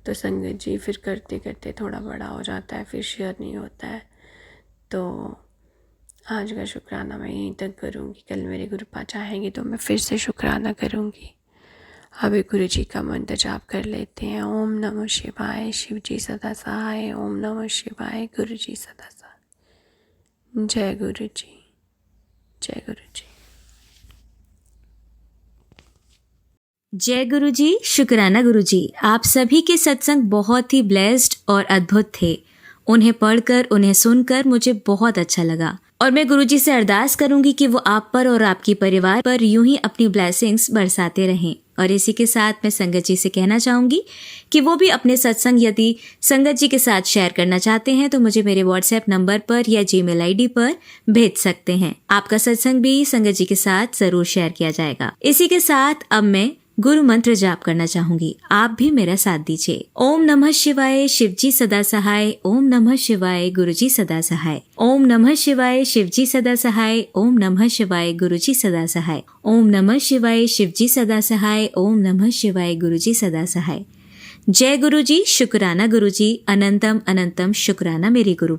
तो संगत जी, फिर करते करते थोड़ा बड़ा हो जाता है, फिर शेयर नहीं होता है। तो आज का शुक्राना मैं यहीं तक करूँगी। कल मेरे गुरुपा चाहेंगे तो मैं फिर से शुक्राना करूँगी। अभी गुरुजी का मंत्र जाप कर लेते हैं। ओम नमः शिवाय, शिव जी सदा सहाय। ओम नमः शिवाय, गुरुजी सदा सहाय। जय गुरुजी, जय गुरुजी। जय गुरुजी, शुक्राना गुरुजी। आप सभी के सत्संग बहुत ही ब्लेस्ड और अद्भुत थे। उन्हें पढ़कर, उन्हें सुनकर मुझे बहुत अच्छा लगा, और मैं गुरुजी से अरदास करूंगी कि वो आप पर और आपके परिवार पर यूं ही अपनी ब्लेसिंग्स बरसाते रहें। और इसी के साथ मैं संगत जी से कहना चाहूंगी कि वो भी अपने सत्संग यदि संगत जी के साथ शेयर करना चाहते हैं तो मुझे मेरे व्हाट्सएप नंबर पर या जीमेल आईडी पर भेज सकते हैं। आपका सत्संग भी संगत जी के साथ जरूर शेयर किया जाएगा। इसी के साथ अब मैं गुरु मंत्र जाप करना चाहूंगी, आप भी मेरा साथ दीजिए। ओम नमः शिवाय, शिवजी सदा सहाय। ओम नमः शिवाय, गुरुजी सदा सहाय। ओम नमः शिवाय, शिवजी सदा सहाय। ओम नमः शिवाय, गुरुजी सदा सहाय। ओम नमः शिवाय, शिवजी सदा सहाय। ओम नमः शिवाय, गुरुजी सदा सहाय। जय गुरुजी, शुक्राना गुरुजी, अनंतम अनंतम शुक्राना मेरे गुरु।